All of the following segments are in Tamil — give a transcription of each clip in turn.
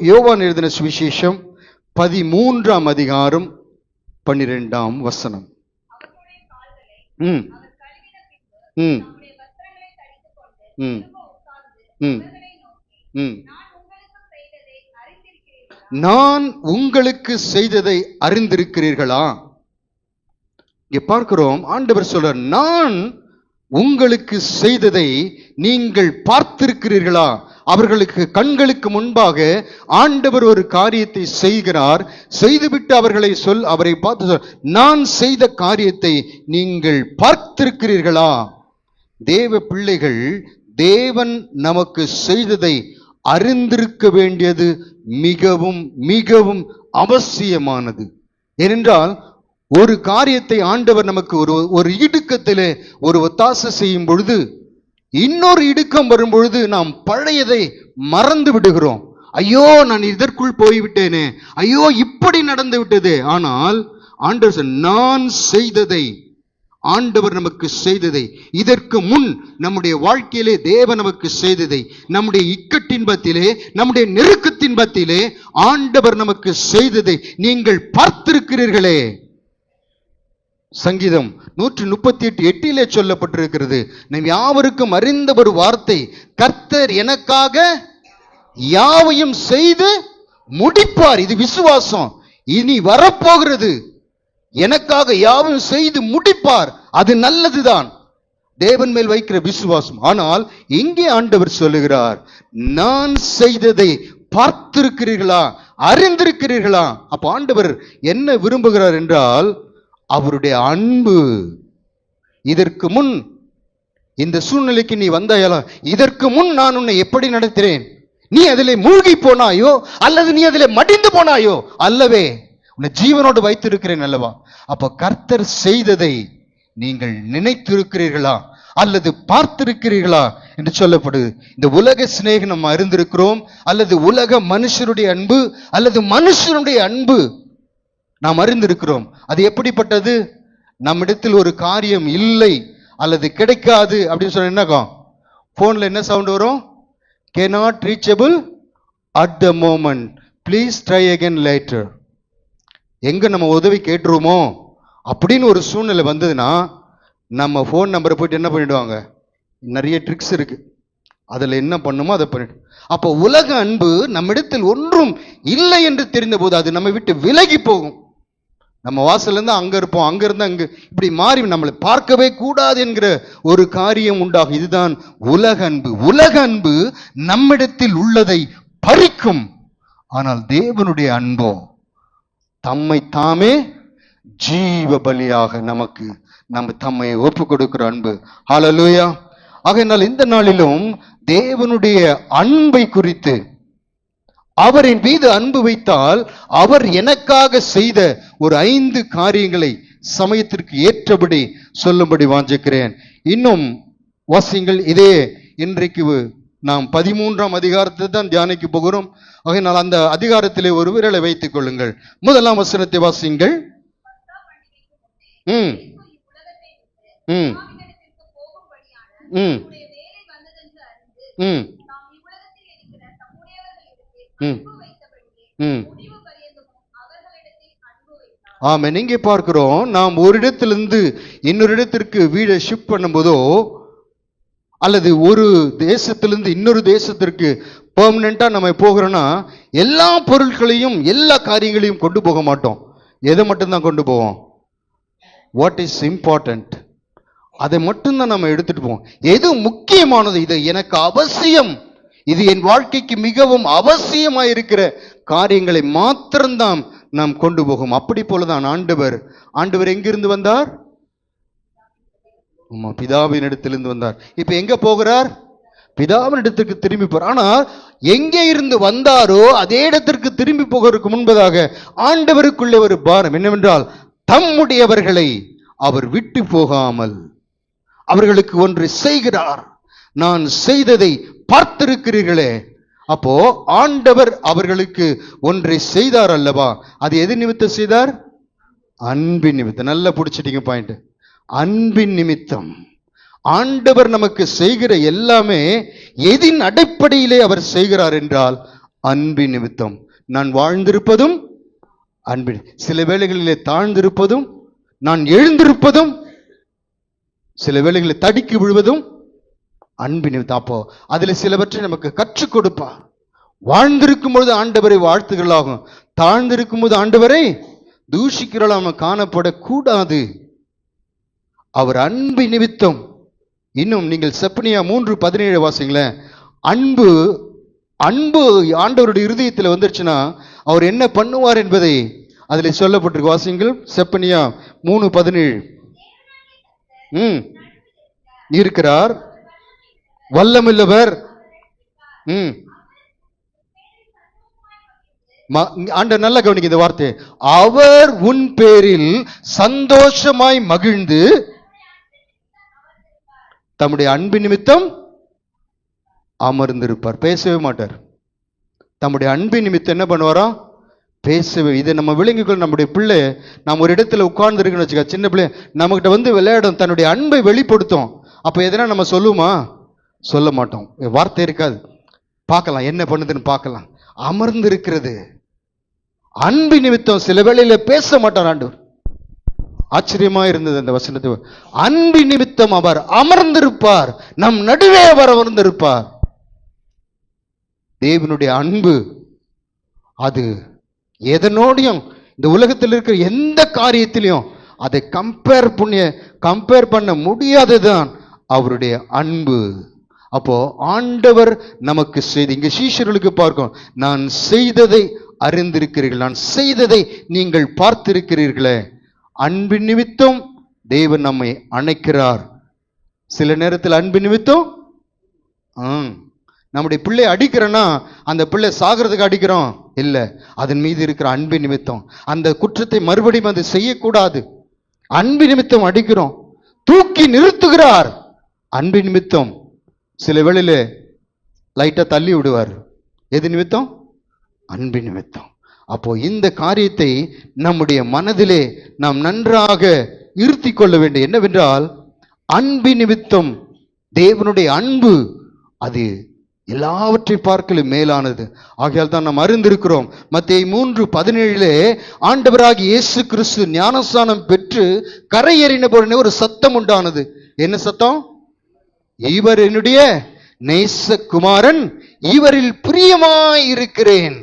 யோவான் எழுதின சுவிசேஷம் 13ஆம் அதிகாரம் 12ஆம் வசனம். நான் உங்களுக்கு செய்ததை அறிந்திருக்கிறீர்களா? இங்க பார்க்கிறோம், ஆண்டவர் சொல்றார், நான் உங்களுக்கு செய்ததை நீங்கள் பார்த்திருக்கிறீர்களா? அவர்களுக்கு கண்களுக்கு முன்பாக ஆண்டவர் ஒரு காரியத்தை செய்கிறார். செய்துவிட்டு அவரை பார்த்து, நான் செய்த காரியத்தை நீங்கள் பார்த்திருக்கிறீர்களா? தேவ பிள்ளைகள், தேவன் நமக்கு செய்ததை அறிந்திருக்க வேண்டியது மிகவும் மிகவும் அவசியமானது. ஏனென்றால் ஒரு காரியத்தை ஆண்டவர் நமக்கு ஒரு இடுக்கத்திலே ஒரு ஒத்தாசை செய்யும் பொழுது, இன்னொரு இடுக்கம் வரும் பொழுது நாம் பழையதை மறந்து விடுகிறோம். ஐயோ, நான் இதற்குள் போய்விட்டேனே, ஐயோ இப்படி நடந்து விட்டது. ஆனால் ஆண்டவர் நான் செய்ததை, ஆண்டவர் நமக்கு செய்ததை, இதற்கு முன் நம்முடைய வாழ்க்கையிலே தேவன் நமக்கு செய்ததை, நம்முடைய இக்கட்டின் பத்திலே, நம்முடைய நெருக்கத்தின் பத்திலே ஆண்டவர் நமக்கு செய்ததை நீங்கள் பார்த்திருக்கிறீர்களே. சங்கீதம் 138:8 சொல்லப்பட்டிருக்கிறது, நம் யாவருக்கும் அறிந்த ஒரு வார்த்தை, கர்த்தர் எனக்காக யாவையும் செய்து முடிப்பார். இது விசுவாசம். இனி வரப்போகிறது, எனக்காக யாவையும் செய்து முடிப்பார். அது நல்லதுதான், தேவன் மேல் வைக்கிற விசுவாசம். ஆனால் இங்கே ஆண்டவர் சொல்லுகிறார், நான் செய்ததை பார்த்திருக்கிறீர்களா, அறிந்திருக்கிறீர்களா? அப்ப ஆண்டவர் என்ன விரும்புகிறார் என்றால், அவருடைய அன்பு. இதற்கு முன் இந்த சூழ்நிலைக்கு நீ வந்தாயலா, இதற்கு முன் நான் உன்னை எப்படி நடத்தினேன்? நீ அதிலே மூழ்கி போனாயோ அல்லது நீ அதிலே மடிந்து போனாயோ? அல்லவே, உன்னை ஜீவனோடு வைத்திருக்கிறேன் அல்லவா? அப்ப கர்த்தர் செய்ததை நீங்கள் நினைத்திருக்கிறீர்களா அல்லது பார்த்திருக்கிறீர்களா என்று சொல்லப்படுது. இந்த உலக சிநேகம் நம்ம அறிந்திருக்கிறோம், அல்லது உலக மனுஷருடைய அன்பு அல்லது மனுஷனுடைய அன்பு நாம் அறிந்திருக்கிறோம். அது எப்படிப்பட்டது? நம்மிடத்தில் ஒரு காரியம் இல்லை அல்லது கிடைக்காது அப்படின்னு சொன்ன என்னக்கும் போன்ல என்ன சவுண்ட் வரும்? cannot reachable at the moment, please try again later. எங்க நம்ம உதவி கேட்டுருமோ அப்படின்னு ஒரு சூழ்நிலை வந்ததுன்னா, நம்ம போன் நம்பரை போயிட்டு என்ன பண்ணிடுவாங்க? நிறைய ட்ரிக்ஸ் இருக்கு, அதுல என்ன பண்ணுமோ அதை பண்ணிட்டு. அப்போ உலக அன்பு நம்மிடத்தில் ஒன்றும் இல்லை என்று தெரிந்த போது அது நம்ம விட்டு விலகி போகும். நம்ம வாசல்ல இருந்து அங்க இருப்போம், அங்க இருந்து அங்க இப்படி மாறி நம்மளை பார்க்கவே கூடாது என்கிற ஒரு காரியம் உண்டாகும். இதுதான் உலக அன்பு. உலக அன்பு நம்மிடத்தில் உள்ளதை பறிக்கும். ஆனால் தேவனுடைய அன்போ தம்மை தாமே ஜீவ பலியாக நமக்கு தம்மை ஒப்பு கொடுக்கிற அன்பு. ஹல்லேலூயா. ஆகையால் இந்த நாளிலும் தேவனுடைய அன்பை குறித்து, அவரின் மீது அன்பு வைத்தால் அவர் எனக்காக செய்த ஒரு 5 காரியங்களை சமயத்திற்கு ஏற்றபடி சொல்லும்படி வாஞ்சிக்கிறேன். இன்னும் வாசிங்கள். இதே இன்றைக்கு நாம் 13ஆம் அதிகாரத்தை தான் தியானிக்க போகிறோம். ஆகையினால் அந்த அதிகாரத்திலே ஒரு விரலை வைத்துக் கொள்ளுங்கள். 1ஆம் வசனத்தை வாசிங்கள். ஆமா, நீங்க பார்க்கிறோம், நாம் ஒரு இடத்திலிருந்து இன்னொரு இடத்திற்கு வீடை ஷிஃப்ட் பண்ணும்போதோ அல்லது ஒரு தேசத்திலிருந்து இன்னொரு தேசத்திற்கு பெர்மனண்டா நம்ம போகிறோம்னா, எல்லா பொருட்களையும் எல்லா காரியங்களையும் கொண்டு போக மாட்டோம். எதை மட்டும்தான் கொண்டு போவோம்? வாட் இஸ் இம்பார்ட்டன்ட், அதை மட்டும்தான் நம்ம எடுத்துட்டு போவோம். எது முக்கியமானது, இது எனக்கு அவசியம், இது என் வாழ்க்கைக்கு மிகவும் அவசியமாயிருக்கிற காரியங்களை மாத்திரம்தான் நாம் கொண்டு போகும். அப்படி போலதான் ஆண்டவர் எங்கிருந்து வந்தார்? பிதாவின் இடத்திலிருந்து வந்தார். இப்ப எங்க போகிறார்? பிதாவின் இடத்திற்கு திரும்பி போறார். ஆனா எங்கே இருந்து வந்தாரோ அதே இடத்திற்கு திரும்பி போகிறதுக்கு முன்பதாக ஆண்டவருக்குள்ளே ஒரு பாரம் என்னவென்றால், தம்முடையவர்களை அவர் விட்டு போகாமல் அவர்களுக்கு ஒன்று செய்கிறார். நான் செய்ததை பார்த்திருக்கிறீர்களே. அப்போ ஆண்டவர் அவர்களுக்கு ஒன்றை செய்தார் அல்லவா? அது எது நிமித்தம் செய்தார்? அன்பின் நிமித்தம். நல்லா பிடிச்சிட்டீங்க பாயிண்ட். அன்பின் நிமித்தம் ஆண்டவர் நமக்கு செய்கிற எல்லாமே எதின் அடிப்படையிலே அவர் செய்கிறார் என்றால் அன்பின் நிமித்தம். நான் வாழ்ந்திருப்பதும் அன்பின், சில வேளைகளிலே தாழ்ந்திருப்பதும், நான் எழுந்திருப்பதும், சில வேளைகளில் தடுக்கி விழுவதும் அன்பின் நிமித்தம். அப்போ அதுல சிலவற்றை நமக்கு கற்றுக் கொடுப்பார். வாழ்ந்திருக்கும் பொழுது ஆண்டவரை வாழ்த்துகளாகும், தாழ்ந்திருக்கும் போது ஆண்டவரை தூஷிக்கிறளாக காணப்படக்கூடாது. அவர் அன்பு நிமித்தம். இன்னும் நீங்கள் செப்பனியா 3:17 வாசிங்களேன். அன்பு அன்பு ஆண்டவருடைய இருதயத்தில் வந்துருச்சுன்னா அவர் என்ன பண்ணுவார் என்பதை அதில் சொல்லப்பட்டிருக்கு. வாசிங்கள் செப்பனியா 3:17. இருக்கிறார், வல்லமில்லவர். ஆண்டவர் நல்லா கவனிக்க இந்த வார்த்தை. அவர் உன் பேரில் சந்தோஷமாய் மகிழ்ந்து தம்முடைய அன்பு நிமித்தம் அமர்ந்திருப்பார். பேசவே மாட்டார். தம்முடைய அன்பு நிமித்தம் என்ன பண்ணுவாரோ பேசவே. இதை நம்ம விளங்கிக்கொள்ள. நம்முடைய பிள்ளை நாம் ஒரு இடத்துல உட்கார்ந்து இருக்குன்னு வச்சுக்க, சின்ன பிள்ளை நம்மகிட்ட வந்து விளையாடும், தன்னுடைய அன்பை வெளிப்படுத்தும். அப்போ எதனா நம்ம சொல்லுவோமா? சொல்ல மாட்டோம். வார்த்தை இருக்காது. பார்க்கலாம் என்ன பண்ணுதுன்னு பார்க்கலாம். அமர்ந்து இருக்கிறது அன்பு நிமித்தம். சில வேளையில பேச மாட்டார் ஆண்டவர். ஆச்சரியமா இருந்தது அந்த வசனத்தை. அன்பு நிமித்தம் அவர் அமர்ந்திருப்பார், நம் நடுவே அவர் அமர்ந்திருப்பார். தேவனுடைய அன்பு அது எதனோடையும், இந்த உலகத்தில் இருக்கிற எந்த காரியத்திலையும் அதை கம்பேர் பண்ண முடியாததுதான் அவருடைய அன்பு. அப்போ ஆண்டவர் நமக்கு செய்து, இங்க சீஷர்களுக்கு பார்க்கும், நான் செய்ததை அறிந்திருக்கிறீர்கள், நான் செய்ததை நீங்கள் பார்த்திருக்கிறீர்களே. அன்பு நிமித்தம் தேவன் நம்மை அணைக்கிறார். சில நேரத்தில் அன்பு நிமித்தம் நம்முடைய பிள்ளை அடிக்கிறோன்னா அந்த பிள்ளை சாகிறதுக்கு அடிக்கிறோம் இல்லை, அதன் மீது இருக்கிற அன்பு நிமித்தம். அந்த குற்றத்தை மறுபடியும் அது செய்யக்கூடாது. அன்பு நிமித்தம் அடிக்கிறோம். தூக்கி நிறுத்துகிறார் அன்பு நிமித்தம். சில வேளையில லைட்டா தள்ளி விடுவார். எது நிமித்தம்? அன்பு நிமித்தம். அப்போ இந்த காரியத்தை நம்முடைய மனதிலே நாம் நன்றாக இருத்தி கொள்ள வேண்டும். என்னவென்றால் அன்பு நிமித்தம். தேவனுடைய அன்பு அது எல்லாவற்றை பார்க்கலும் மேலானது. ஆகையால் தான் நாம் அறிந்திருக்கிறோம். மத்தேயு 3:17 ஆண்டவராகிய இயேசு கிறிஸ்து ஞானஸ்நானம் பெற்று கரையேறின போது ஒரு சத்தம் உண்டானது. என்ன சத்தம்? இவர் என்னுடைய நேசகுமாரன், இவரில் பிரியமாயிருக்கிறேன்.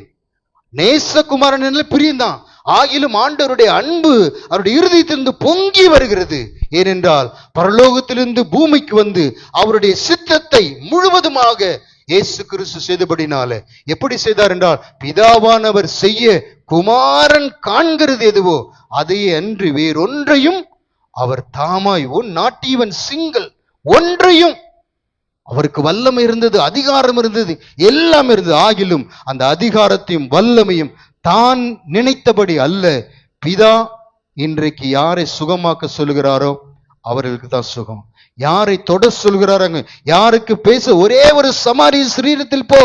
நேசகுமாரன் என்ன பிரியம்தான். ஆகிலும் ஆண்டவருடைய அன்பு அவருடைய இருதயத்திலிருந்து பொங்கி வருகிறது. ஏனென்றால் பரலோகத்திலிருந்து பூமிக்கு வந்து அவருடைய சித்தத்தை முழுவதுமாக இயேசு கிறிஸ்து செய்தபடினால. எப்படி செய்தார் என்றால், பிதாவானவர் செய்ய குமாரன் காண்கிறது எதுவோ அதையே அன்று வேறொன்றையும் அவர் தாமாய் நாட் ஈவன் சிங்கிள் ஒன்றையும். அவருக்கு வல்லமை இருந்தது, அதிகாரம் இருந்தது, எல்லாம் இருந்தது. ஆகிலும் அந்த அதிகாரத்தையும் வல்லமையும் தான் நினைத்தபடி அல்ல. பிதா இன்றைக்கு யாரை சுகமாக்க சொல்லுகிறாரோ அவர்களுக்கு தான் சுகம். யாரை தொட சொல்கிறாராங்க, யாருக்கு பேச, ஒரே ஒரு சமாரிய சரீரத்தில் போ,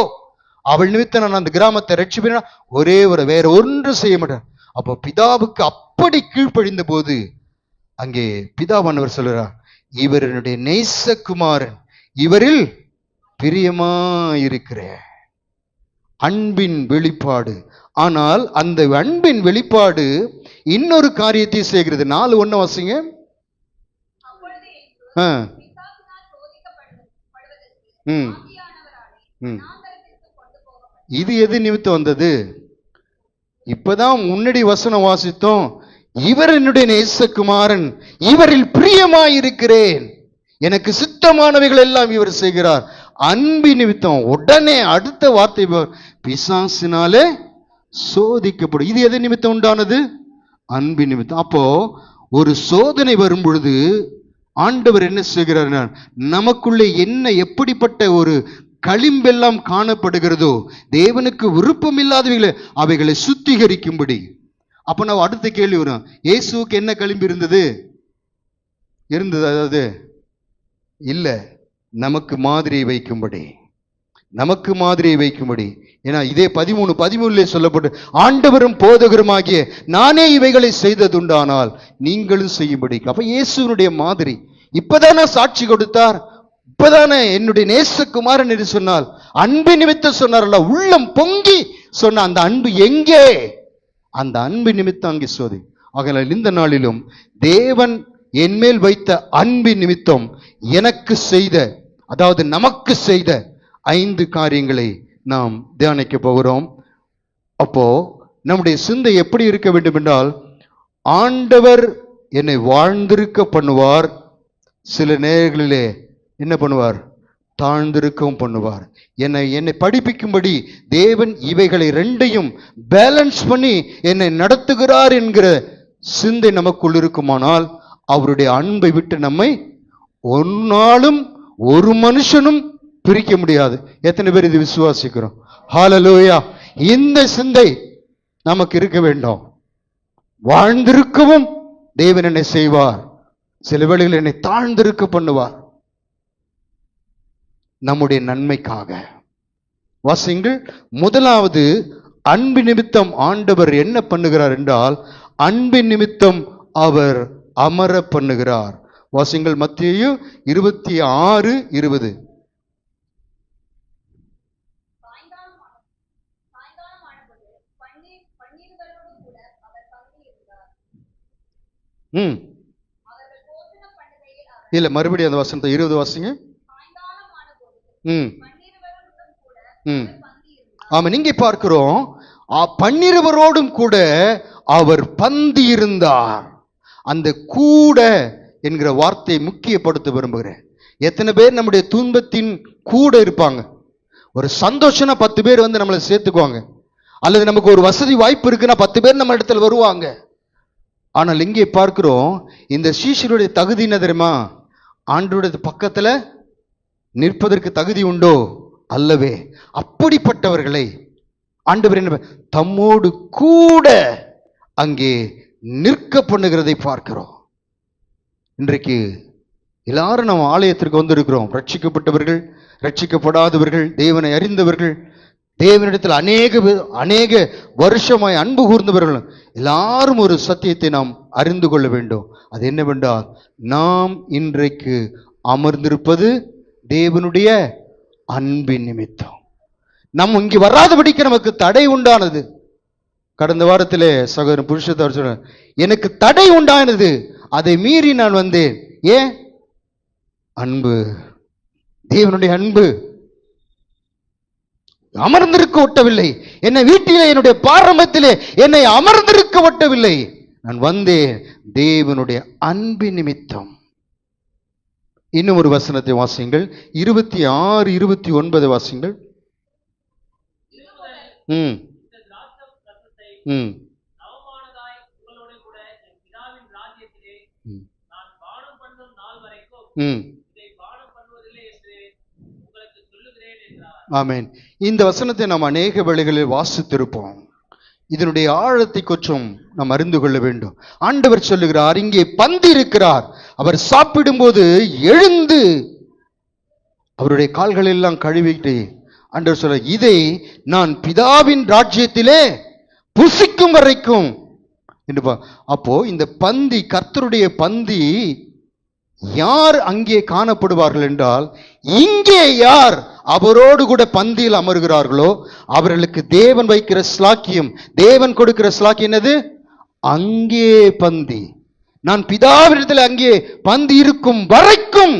அவள் நிமித்தம் நான் அந்த கிராமத்தை ரட்சிப்பேன், ஒரே ஒரு, வேற ஒன்று செய்ய மாட்டேன். அப்போ பிதாவுக்கு அப்படி கீழ்ப்படிந்த போது அங்கே பிதாவானவர் சொல்கிறார், இவர் என்னுடைய நேசகுமாரன், இவரில் பிரியமாயிருக்கிற. அன்பின் வெளிப்பாடு. ஆனால் அந்த அன்பின் வெளிப்பாடு இன்னொரு காரியத்தை செய்கிறது. 4:1 வாசிங்க. இது எது நிமித்தம் வந்தது? இப்பதான் முன்னாடி வசனம் வாசித்தோம். இவர் என்னுடைய நேசகுமாரன், இவரில் பிரியமாயிருக்கிறேன், எனக்கு சித்தமானவைகள் எல்லாம் இவர் செய்கிறார். அன்பு நிமித்தம். உடனே அடுத்த வார்த்தை, பிசாசினாலே சோதிக்கப்படும். இது எது நிமித்தம் உண்டானது? அன்பு நிமித்தம். அப்போ ஒரு சோதனை வரும் பொழுது ஆண்டவர் என்ன செய்கிறார்? நமக்குள்ளே என்ன எப்படிப்பட்ட ஒரு களிம்பெல்லாம் காணப்படுகிறதோ, தேவனுக்கு விருப்பம் இல்லாதவைகளை அவைகளை சுத்திகரிக்கும்படி. அப்ப நான் அடுத்த கேள்வி வரும், இயேசுவுக்கு என்ன களிம்பு இருந்தது? அதாவது இல்ல, நமக்கு மாதிரியை வைக்கும்படி, நமக்கு மாதிரியை வைக்கும்படி. ஏன்னா இதே 13:13 சொல்லப்பட்டு, ஆண்டவரும் போதகருமாகிய நானே இவைகளை செய்ததுண்டானால் நீங்களும் செய்யும்படி. அப்ப இயேசுனுடைய மாதிரி இப்பதானே சாட்சி கொடுத்தார், இப்பதானே என்னுடைய நேசகுமாரன் என்று சொன்னால், அன்பு நிமித்தம் சொன்னார்ல, உள்ளம் பொங்கி சொன்ன அந்த அன்பு எங்கே? அந்த அன்பு நிமித்தம் அங்கே சோதி. ஆகையால் இந்த நாளிலும் தேவன் என்மேல் வைத்த அன்பு நிமித்தம் எனக்கு செய்த, அதாவது நமக்கு செய்த 5 காரியங்களை நாம் தியானிக்க போகிறோம். அப்போ நம்முடைய சிந்தை எப்படி இருக்க வேண்டும் என்றால், ஆண்டவர் என்னை வாழ்ந்திருக்க பண்ணுவார், சில நேரங்களிலே என்ன பண்ணுவார், தாழ்ந்திருக்கவும் பண்ணுவார். என்னை படிப்பிக்கும்படி தேவன் இவைகளை 2ஐயும் பேலன்ஸ் பண்ணி என்னை நடத்துகிறார் என்கிற சிந்தை நமக்குள் இருக்குமானால், அவருடைய அன்பை விட்டு நம்மை ஒரு நாளும் ஒரு மனுஷனும் பிரிக்க முடியாது. எத்தனை பேர் இது விசுவாசிக்கிறோம்? ஹல்லேலூயா. இந்த சிந்தை நமக்கு இருக்க வேண்டும். வாழ்ந்திருக்கவும் தேவன் என்னை செய்வார், சில வேளைகளில் என்னை தாழ்ந்திருக்க பண்ணுவார், நம்முடைய நன்மைக்காக. வாசிங்கள். முதலாவது, அன்பு நிமித்தம் ஆண்டவர் என்ன பண்ணுகிறார் என்றால், அன்பு நிமித்தம் அவர் அமர பண்ணுகிறார். வாசிங்கள். மத்தேயு 26:20. இல்ல, மறுபடியும் அந்த வசனத்தை 20 வாசிங்க. ஆமா, நீங்க பார்க்கிறோம், 12 கூட அவர் பந்தி இருந்தார். அந்த கூட என்கிற வார்த்தையை முக்கியப்படுத்த விரும்புகிறேன். எத்தனை பேர் நம்முடைய துன்பத்தின் கூட இருப்பாங்க? ஒரு சந்தோஷம்னா 10 பேர் வந்து நம்மளை சேர்த்துக்குவாங்க, அல்லது நமக்கு ஒரு வசதி வாய்ப்பு இருக்குன்னா 10 பேர் நம்ம இடத்துல வருவாங்க. ஆனால் இங்கே பார்க்கிறோம், இந்த சீஷருடைய தகுதி என்ன தெரியுமா? ஆண்டவருடைய பக்கத்துல நிற்பதற்கு தகுதி உண்டோ? அல்லவே. அப்படிப்பட்டவர்களை ஆண்டவர் என்ன தம்மோடு கூட அங்கே நிற்க பண்ணுகிறதை பார்க்கிறோம். இன்றைக்கு எல்லாரும் நம்ம ஆலயத்திற்கு வந்திருக்கிறோம். ரட்சிக்கப்பட்டவர்கள், ரட்சிக்கப்படாதவர்கள், தேவனை அறிந்தவர்கள், தேவனிடத்தில் அநேக வருஷமாய் அன்பு கூர்ந்தவர்கள், எல்லாரும் ஒரு சத்தியத்தை நாம் அறிந்து கொள்ள வேண்டும். அது என்னவென்றால், நாம் இன்றைக்கு அமர்ந்திருப்பது தேவனுடைய அன்பின் நிமித்தம். நம்ம இங்கு வராதபடிக்கு நமக்கு தடை உண்டானது. கடந்த வாரத்திலே சகோதரன் புருஷத்தவர் சொன்னார், எனக்கு தடை உண்டானது, அதை மீறி நான் வந்தேன். ஏன்? அன்பு, தேவனுடைய அன்பு அமர்ந்திருக்க ஒட்டவில்லை. என்னை வீட்டிலே, என்னுடைய பாரம்பரியத்திலே என்னை அமர்ந்திருக்க ஒட்டவில்லை. நான் வந்தேன் தேவனுடைய அன்பின் நிமித்தம். இன்னும் ஒரு வசனத்தை வாசியுங்கள். 26, 29 வாசியுங்கள். ஆமென். இந்த வசனத்தை நாம் அநேக வேளைகளில் வாசித்திருப்போம். இதனுடைய ஆழத்தை கொஞ்சம் நாம் அறிந்து கொள்ள வேண்டும். ஆண்டவர் சொல்லுகிறார், இங்கே பந்தி இருக்கிறார். அவர் சாப்பிடும்போது எழுந்து அவருடைய கால்கள் எல்லாம் கழுவிட்டு ஆண்டவர் சொல்ல, இதை நான் பிதாவின் ராஜ்யத்திலே புசிக்கும் வரைக்கும். அப்போ இந்த பந்தி, கர்த்தருடைய பந்தி, யார் அங்கே காணப்படுவார்கள் என்றால், இங்கே யார் அவரோடு கூட பந்தியில் அமர்கிறார்களோ அவர்களுக்கு தேவன் வைக்கிற ஸ்லாக்கியம், தேவன் கொடுக்கிற ஸ்லாக்கியம் என்னது? அங்கே பந்தி. நான் பிதாவிடத்தில் அங்கே பந்தி இருக்கும் வரைக்கும்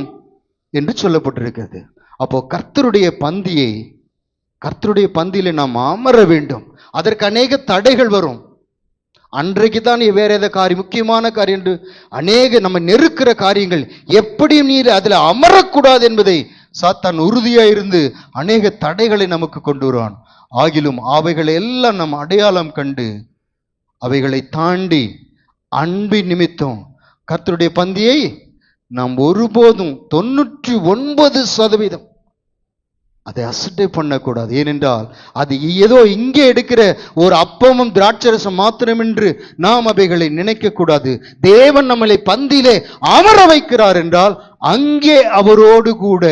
என்று சொல்லப்பட்டிருக்கிறது. அப்போ கர்த்தருடைய பந்தியில நாம் அமர வேண்டும். அதற்கு அநேக தடைகள் வரும். அன்றைக்கு தான் வேற ஏதோ காரியம், முக்கியமான காரியம் என்று அநேக நம்ம நெருக்கிற காரியங்கள், எப்படியும் நீர் அதில் அமரக்கூடாது என்பதை சாத்தான் உறுதியாக இருந்து அநேக தடைகளை நமக்கு கொண்டு வருவான். ஆகிலும் அவைகளை எல்லாம் நாம் அடையாளம் கண்டு அவைகளை தாண்டி அன்பின் நிமித்தம் கர்த்தருடைய பந்தியை நாம் ஒருபோதும் 99% அதை அசட்டை பண்ணக்கூடாது. ஏனென்றால் அது ஏதோ இங்கே எடுக்கிற ஒரு அப்பமும் திராட்சரசம் மாத்திரம் என்று நாம் அவைகளை நினைக்க கூடாது. தேவன் நம்மளை பந்தியிலே அமர வைக்கிறார் என்றால் அங்கே அவரோடு கூட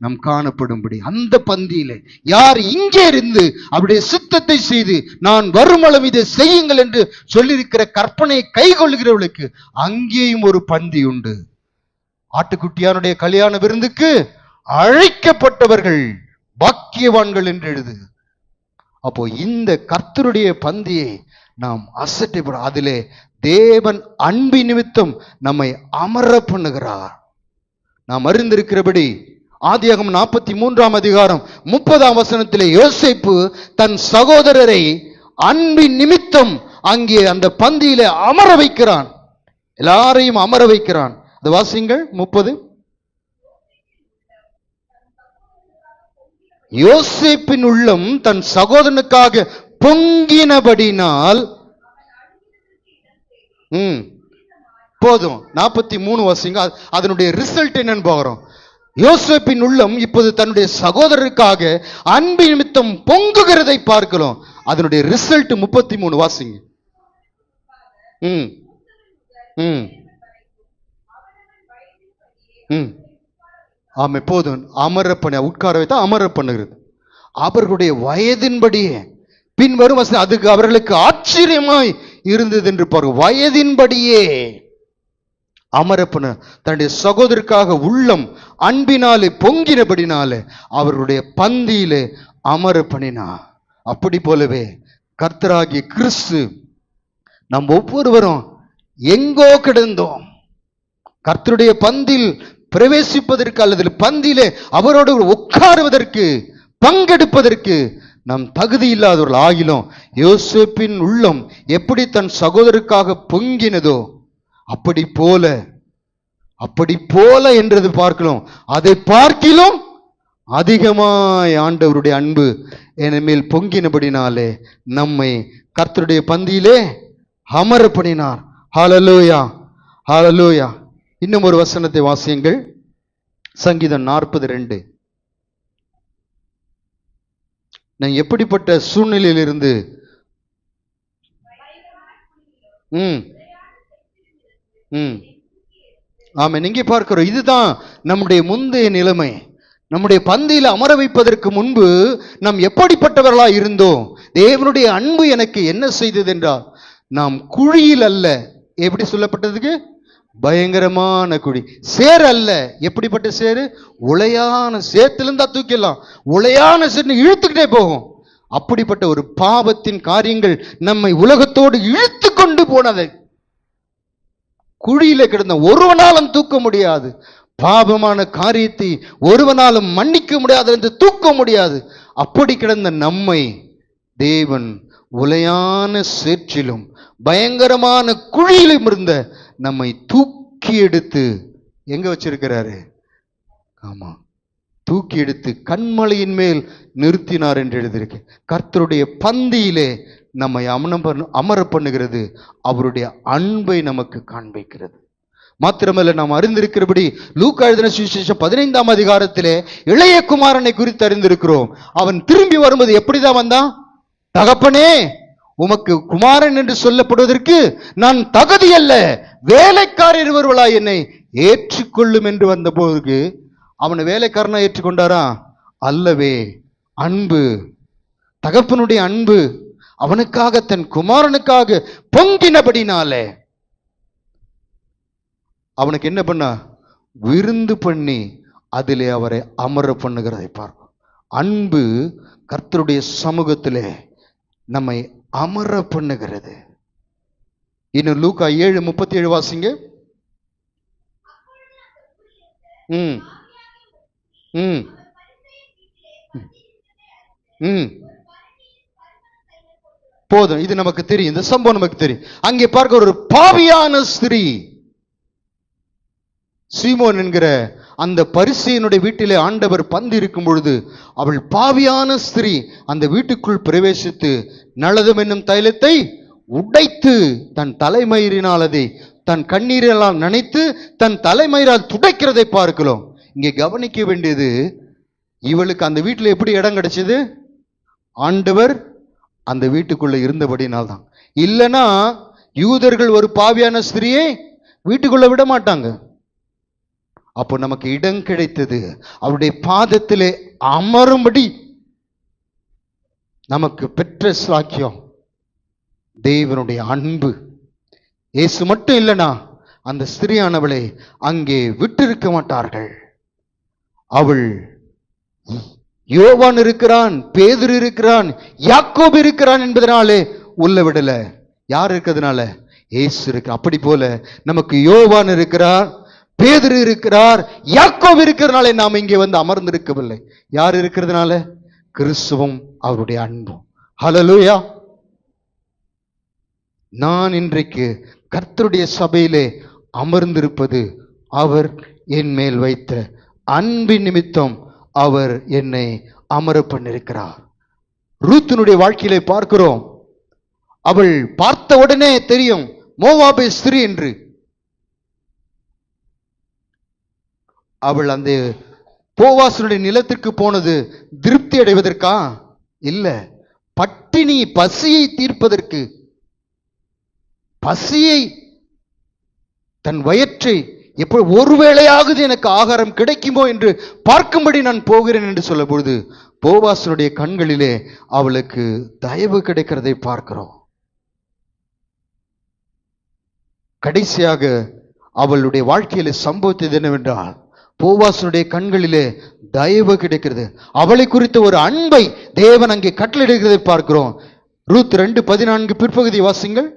நாம் காணப்படும்படி, அந்த பந்தியிலே யார் இங்கே இருந்து அவருடைய சித்தத்தை செய்து நான் வருமளவு இதை செய்யுங்கள் என்று சொல்லியிருக்கிற கற்பனையை கை கொள்ளுகிறவர்களுக்கு அங்கேயும் ஒரு பந்தி உண்டு. ஆட்டுக்குட்டியானுடைய கல்யாண விருந்துக்கு அழைக்கப்பட்டவர்கள் பாக்கியவான்கள் என்று எழுது. அப்போ இந்த கர்த்தருடைய பந்தியை நாம் அசட்டை அதிலே தேவன் அன்பு நிமித்தம் நம்மை அமர பண்ணுகிறார். நாம் அறிந்திருக்கிறபடி ஆதியாகமம் 43ஆம் அதிகாரம் 30ஆம் வசனத்திலே யோசேப்பு தன் சகோதரரை அன்பின் நிமித்தம் அங்கே அந்த பந்தியிலே அமர வைக்கிறான். எல்லாரையும் அமர வைக்கிறான். அது வாசிங்கள் 30. யோசேப்பின் உள்ளம் தன் சகோதரனுக்காக பொங்கினபடினால் போதும். 43 வாசிங்க. அதனுடைய ரிசல்ட் என்னன்னு பார்க்கிறோம். யோசேப்பின் உள்ளம் இப்போது தன்னுடைய சகோதரருக்காக அன்பு நிமித்தம் பொங்குகிறதை பார்க்கிறோம். அதனுடைய ரிசல்ட் 33 வாசிங்க. ஆமா, போதும். அமர பண்ண உட்கார வைத்தா அமர பண்ணுகிறது. அவர்களுடைய வயதின்படியே பின்வரும் அதுக்கு அவர்களுக்கு ஆச்சரியமாய் இருந்தது என்று பாருங்க. வயதின்படியே அமர பண்ண தன்னுடைய சகோதரருக்காக உள்ளம் அன்பினாலே பொங்கினபடினாலே அவர்களுடைய பந்தியிலே அமர பண்ணினா. அப்படி போலவே கர்த்தராகிய கிறிஸ்து நம் ஒவ்வொருவரும் எங்கோ கிடந்தோம், கர்த்தருடைய பந்தியில் பிரவேசிப்பதற்கு அல்லது பந்தியிலே அவரோடு உட்காருவதற்கு பங்கெடுப்பதற்கு நாம் தகுதி இல்லாதவர்கள் ஆகிலும் யோசேப்பின் உள்ளம் எப்படி தன் சகோதரருக்காக பொங்கினதோ அப்படி போல என்றது பார்க்கலாம். அதை பார்க்கிலும் அதிகமாய் ஆண்டவருடைய அன்பு என் மேல் பொங்கினபடினாலே நம்மை கர்த்தருடைய பந்தியிலே அமர பண்ணினார். ஹல்லேலூயா, ஹல்லேலூயா. இன்னும் ஒரு வசனத்தை வாசியுங்கள். சங்கீதம் 40:2. நான் எப்படிப்பட்ட சூழ்நிலையிலிருந்து ஆமா நீங்க பார்க்கிறோம். இதுதான் நம்முடைய முந்தைய நிலைமை. நம்முடைய பந்தியில் அமர வைப்பதற்கு முன்பு நாம் எப்படிப்பட்டவர்களா இருந்தோம்? தேவனுடைய அன்பு எனக்கு என்ன செய்தது என்றால், நாம் குழியில் அல்ல, எப்படி சொல்லப்பட்டதுக்கு, பயங்கரமான குழி, சேர் அல்ல. எப்படிப்பட்ட சேரு? உளையான சேத்திலிருந்தா தூக்கிடலாம், உளையான சேர் இழுத்துக்கிட்டே போகும். அப்படிப்பட்ட ஒரு பாவத்தின் காரியங்கள் நம்மை உலகத்தோடு இழுத்து கொண்டு போனதை குழியில கிடந்த ஒருவனாலும் தூக்க முடியாது. பாவமான காரியத்தை ஒருவனாலும் மன்னிக்க முடியாது என்று தூக்க முடியாது. அப்படி கிடந்த நம்மை தேவன் உளையான சேற்றிலும் பயங்கரமான குழியிலும் இருந்த நம்மை தூக்கி எடுத்து எங்க வச்சிருக்கிறாரு? ஆமா, தூக்கி எடுத்து கண்மலையின் மேல் நிறுத்தினார் என்று எழுதியிருக்கு. கர்த்தருடைய பந்தியிலே நம்மை அமர பண்ணுகிறது, அவருடைய அன்பை நமக்கு காண்பிக்கிறது. மாத்திரமல்ல, நாம் அறிந்திருக்கிறபடி லூக்கா எழுதின சுவிசேஷம் 15ஆம் அதிகாரத்திலே இளைய குமாரனை குறித்து அறிந்திருக்கிறோம். அவன் திரும்பி வரும்போது எப்படிதான் வந்தான்? தகப்பனே, உமக்கு குமாரன் என்று சொல்லப்படுவதற்கு நான் தகுதி அல்ல, வேலைக்காரர் ஒருவளாய் என்னை ஏற்றுக்கொள்ளும் என்று வந்த போது அவனை வேலைக்காரனா ஏற்றுக்கொண்டாரா? அல்லவே. அன்பு, தகப்பனுடைய அன்பு அவனுக்காக, தன் குமாரனுக்காக பொங்கினபடினாலே அவனுக்கு என்ன பண்ண? விருந்து பண்ணி அதிலே அவரை அமர பண்ணுகிறதை பார்க்கும். அன்பு கர்த்தருடைய சமூகத்திலே நம்மை அமர பண்ணுகிறது. இன்னும் லூக்கா 7:37 வாசிங்க. போதும், இது நமக்கு தெரியும், இந்த சம்பவம் நமக்கு தெரியும். அங்கே பார்க்க ஒரு பாவியான ஸ்திரீ, சீமோன் என்கிற அந்த பரிசேயனுடைய வீட்டிலே ஆண்டவர் பந்தி இருக்கும் பொழுது அவள் பாவியான ஸ்திரீ அந்த வீட்டுக்குள் பிரவேசித்து நளதம் என்னும் தைலத்தை உடைத்து தன் தலைமயிரினால் அதை தன் கண்ணீரால் நனைத்து தன் தலைமயிரால் துடைக்கிறதை பார்க்கிறோம். இங்கே கவனிக்க வேண்டியது, இவளுக்கு அந்த வீட்டில் எப்படி இடம் கிடைச்சது? ஆண்டவர் அந்த வீட்டுக்குள்ள இருந்தபடினால்தான். இல்லைன்னா யூதர்கள் ஒரு பாவியான ஸ்திரியை வீட்டுக்குள்ள விட மாட்டாங்க. அப்போ நமக்கு இடம் கிடைத்தது, அவருடைய பாதத்திலே அமரும்படி நமக்கு பெற்ற சாக்கியம் தேவனுடைய அன்பு. இயேசு மட்டும் இல்லைனா அந்த ஸ்திரியானவளை அங்கே விட்டிருக்க மாட்டார்கள். அவள் யோவான் இருக்கிறான், பேதுரு இருக்கிறான், யாக்கோபு இருக்கிறான் என்பதனாலே உள்ள விடல. யார் இருக்கிறதுனால? இயேசு இருக்கு. அப்படி போல நமக்கு யோவான் இருக்கிறார், பேதுரு இருக்கிறார், யாக்கோபு இருக்கிறதுனால நாம் இங்கே வந்து அமர்ந்திருக்கவில்லை. யார் இருக்கிறதுனால? கிறிஸ்துவும் அவருடைய அன்பும். ஹல்லேலூயா. நான் இன்றைக்கு கர்த்தருடைய சபையிலே அமர்ந்திருப்பது அவர் என் மேல் வைத்த அன்பின் நிமித்தம். அவர் என்னை அமர பண்ணிருக்கிறார். ரூத்தினுடைய வாழ்க்கையிலே பார்க்கிறோம். அவள் பார்த்த உடனே தெரியும் மோவாபு ஸ்திரீ என்று. அவள் அந்த போவாசனுடைய நிலத்திற்கு போனது திருப்தி அடைவதற்கா? இல்ல, பட்டினி பசியை தீர்ப்பதற்கு. பசியை, தன் வயிற்றை எப்போ ஒருவேளையாவது எனக்கு ஆகாரம் கிடைக்குமோ என்று பார்க்கும்படி நான் போகிறேன் என்று சொல்ல பொழுது போவாசனுடைய கண்களிலே அவளுக்கு தயவு கிடைக்கிறதை பார்க்கிறோம். கடைசியாக அவளுடைய வாழ்க்கையில சம்பவித்தது என்னவென்றால், போவாசனுடைய கண்களிலே தயவு கிடைக்கிறது. அவளை குறித்த ஒரு அன்பை தேவன் அங்கே கட்டளையிடுகிறதை பார்க்கிறோம். ரூத் 2:14 பிற்பகுதி வாசிங்கள்.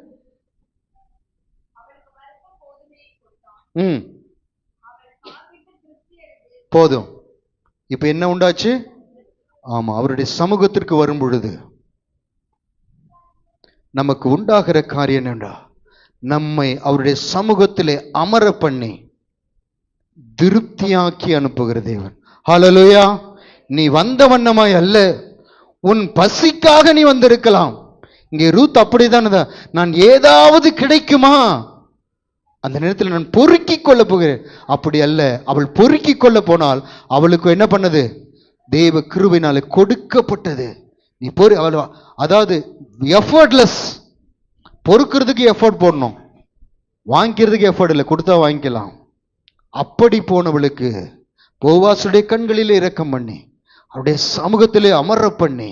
போதும். இப்ப என்ன உண்டாச்சு? ஆமா, அவருடைய சமூகத்திற்கு வரும் பொழுது நமக்கு உண்டாகிற காரியம் என்னடா, நம்மை அவருடைய சமூகத்திலே அமர பண்ணி திருப்தியாக்கி அனுப்புகிற தேவன். ஹல்லேலூயா. நீ வந்த வண்ணமாய் அல்ல, உன் பசிக்காக நீ வந்திருக்கலாம். இங்கே ரூத் அப்படிதான். நான் ஏதாவது கிடைக்குமா, அந்த நேரத்தில் நான் பொறுக்கிக் கொள்ள போகிறேன். அப்படி அல்ல, அவள் பொறுக்கிக் கொள்ள போனால் அவளுக்கு என்ன பண்ணது? தேவ கிருபையினாலே கொடுக்கப்பட்டது. நீ அவள் அதாவது எஃபர்ட்லெஸ். பொறுக்கிறதுக்கு எஃபர்ட் போடணும், வாங்கிக்கிறதுக்கு எஃபர்ட் இல்லை, கொடுத்தா வாங்கிக்கலாம். அப்படி போனவளுக்கு போவாசுடைய கண்களிலே இரக்கம் பண்ணி அவருடைய சமூகத்திலே அமர பண்ணி,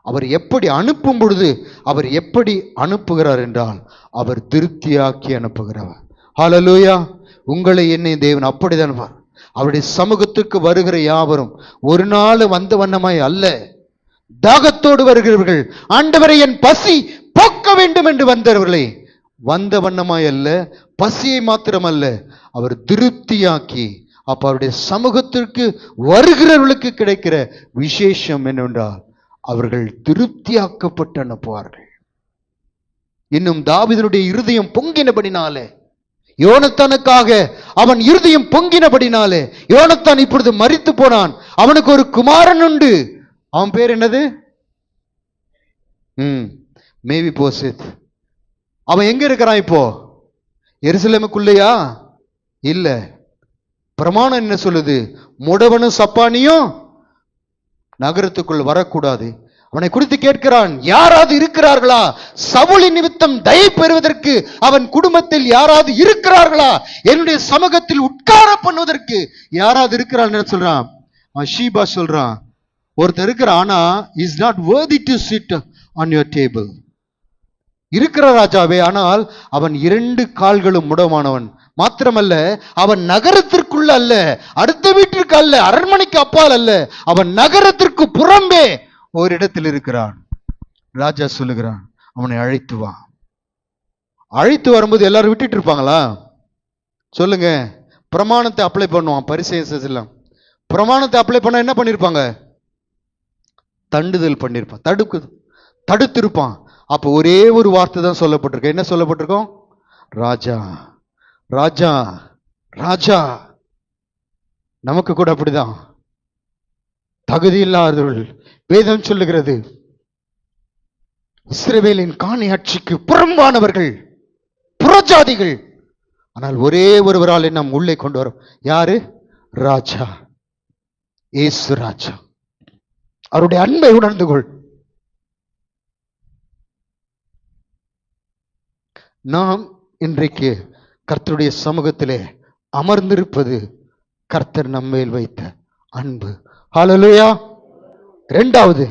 அவர் எப்படி அனுப்பும் பொழுது அவர் எப்படி அனுப்புகிறார் என்றால் அவர் திருப்தியாக்கி அனுப்புகிறவர். ஹல்லேலூயா. உங்களை என்னை தேவன் அப்படிதான் அவருடைய சமூகத்துக்கு வருகிற யாவரும் ஒரு நாள் வந்த வண்ணமாய் அல்ல, தாகத்தோடு வருகிறவர்கள், ஆண்டவரை என் பசி போக்க வேண்டும் என்று வந்தவர்களை வந்த வண்ணமாய் அல்ல, பசியை மாத்திரமல்ல, அவர் திருப்தியாக்கி. அப்ப அவருடைய சமூகத்திற்கு வருகிறவர்களுக்கு கிடைக்கிற விசேஷம் என்னவென்றால் அவர்கள் திருப்தியாக்கப்பட்டு அனுப்புவார்கள். இன்னும் தாவீதுடைய இருதயம் பொங்கினபடினாலே, யோனத்தானுக்காக அவன் இருதயம் பொங்கினபடினாலே, யோனத்தான் இப்பொழுது மரித்து போனான். அவனுக்கு ஒரு குமாரன் உண்டு. அவன் பேர் என்னது? மேவிபோசேத். அவன் எங்க இருக்கிறான் இப்போ? எருசலேமுக்குள்ளேயா? இல்ல. பிரமாணம் என்ன சொல்லுது? முடவனும் சப்பானியும் நகரத்துக்குள் வரக்கூடாது. அவனை குறித்து கேட்கிறான், யாராவது இருக்கிறார்களா? சவுலின் நிமித்தம் தயை பெறுவதற்கு அவன் குடும்பத்தில் யாராவது இருக்கிறார்களா? என்னுடைய சமூகத்தில் உட்கார பண்ணுவதற்கு யாராவது இருக்கிறார்கள் சொல்றான். ஷீபா சொல்றான், ஒருத்தர் இருக்கிறான், ஆனா is not worthy to sit on your table. இருக்கிற ராஜாவே, ஆனால் அவன் 2 கால்களும் முடமானவன். மாத்திரமல்ல, அவன் நகரத்திற்குள்ள அல்ல, அடுத்த வீட்டிற்கு அல்ல, அரண்மனைக்கு அப்பால் அல்ல, அவன் நகரத்திற்கு புறம்பே ஒரு இடத்தில் இருக்கிறான். ராஜா சொல்லுகிறான், அவனை அழைத்து வா. அழைத்து வரும்போது எல்லாரும் விட்டுட்டு இருப்பாங்களா? சொல்லுங்க. பிரமாணத்தை அப்ளை பண்ணுவான். பரிசேயெல்லாம் பிரமாணத்தை அப்ளை பண்ண என்ன பண்ணிருப்பாங்க? தண்டுதல் பண்ணிருப்பான், தடுத்திருப்பான். அப்ப ஒரே ஒரு வார்த்தை தான் சொல்லப்பட்டிருக்கு. என்ன சொல்லப்பட்டிருக்கோம்? ராஜா, ராஜா, ராஜா. நமக்கு கூட அப்படிதான். தகுதி இல்லாதவர்கள். வேதம் சொல்லுகிறது, இஸ்ரவேலின் காணி ஆட்சிக்கு புறம்பானவர்கள், புறஜாதிகள். ஆனால் ஒரே ஒருவரால் நாம் உள்ளே கொண்டு வரும். யாரு? ராஜா, இயேசு ராஜா. அவருடைய அன்பை உணர்ந்து கொள். நாம் இன்றைக்கு கர்த்தருடைய சமூகத்திலே அமர்ந்திருப்பது கர்த்தர் நம்மேல் வைத்த அன்பு. ஹல்லேலூயா. 2வது,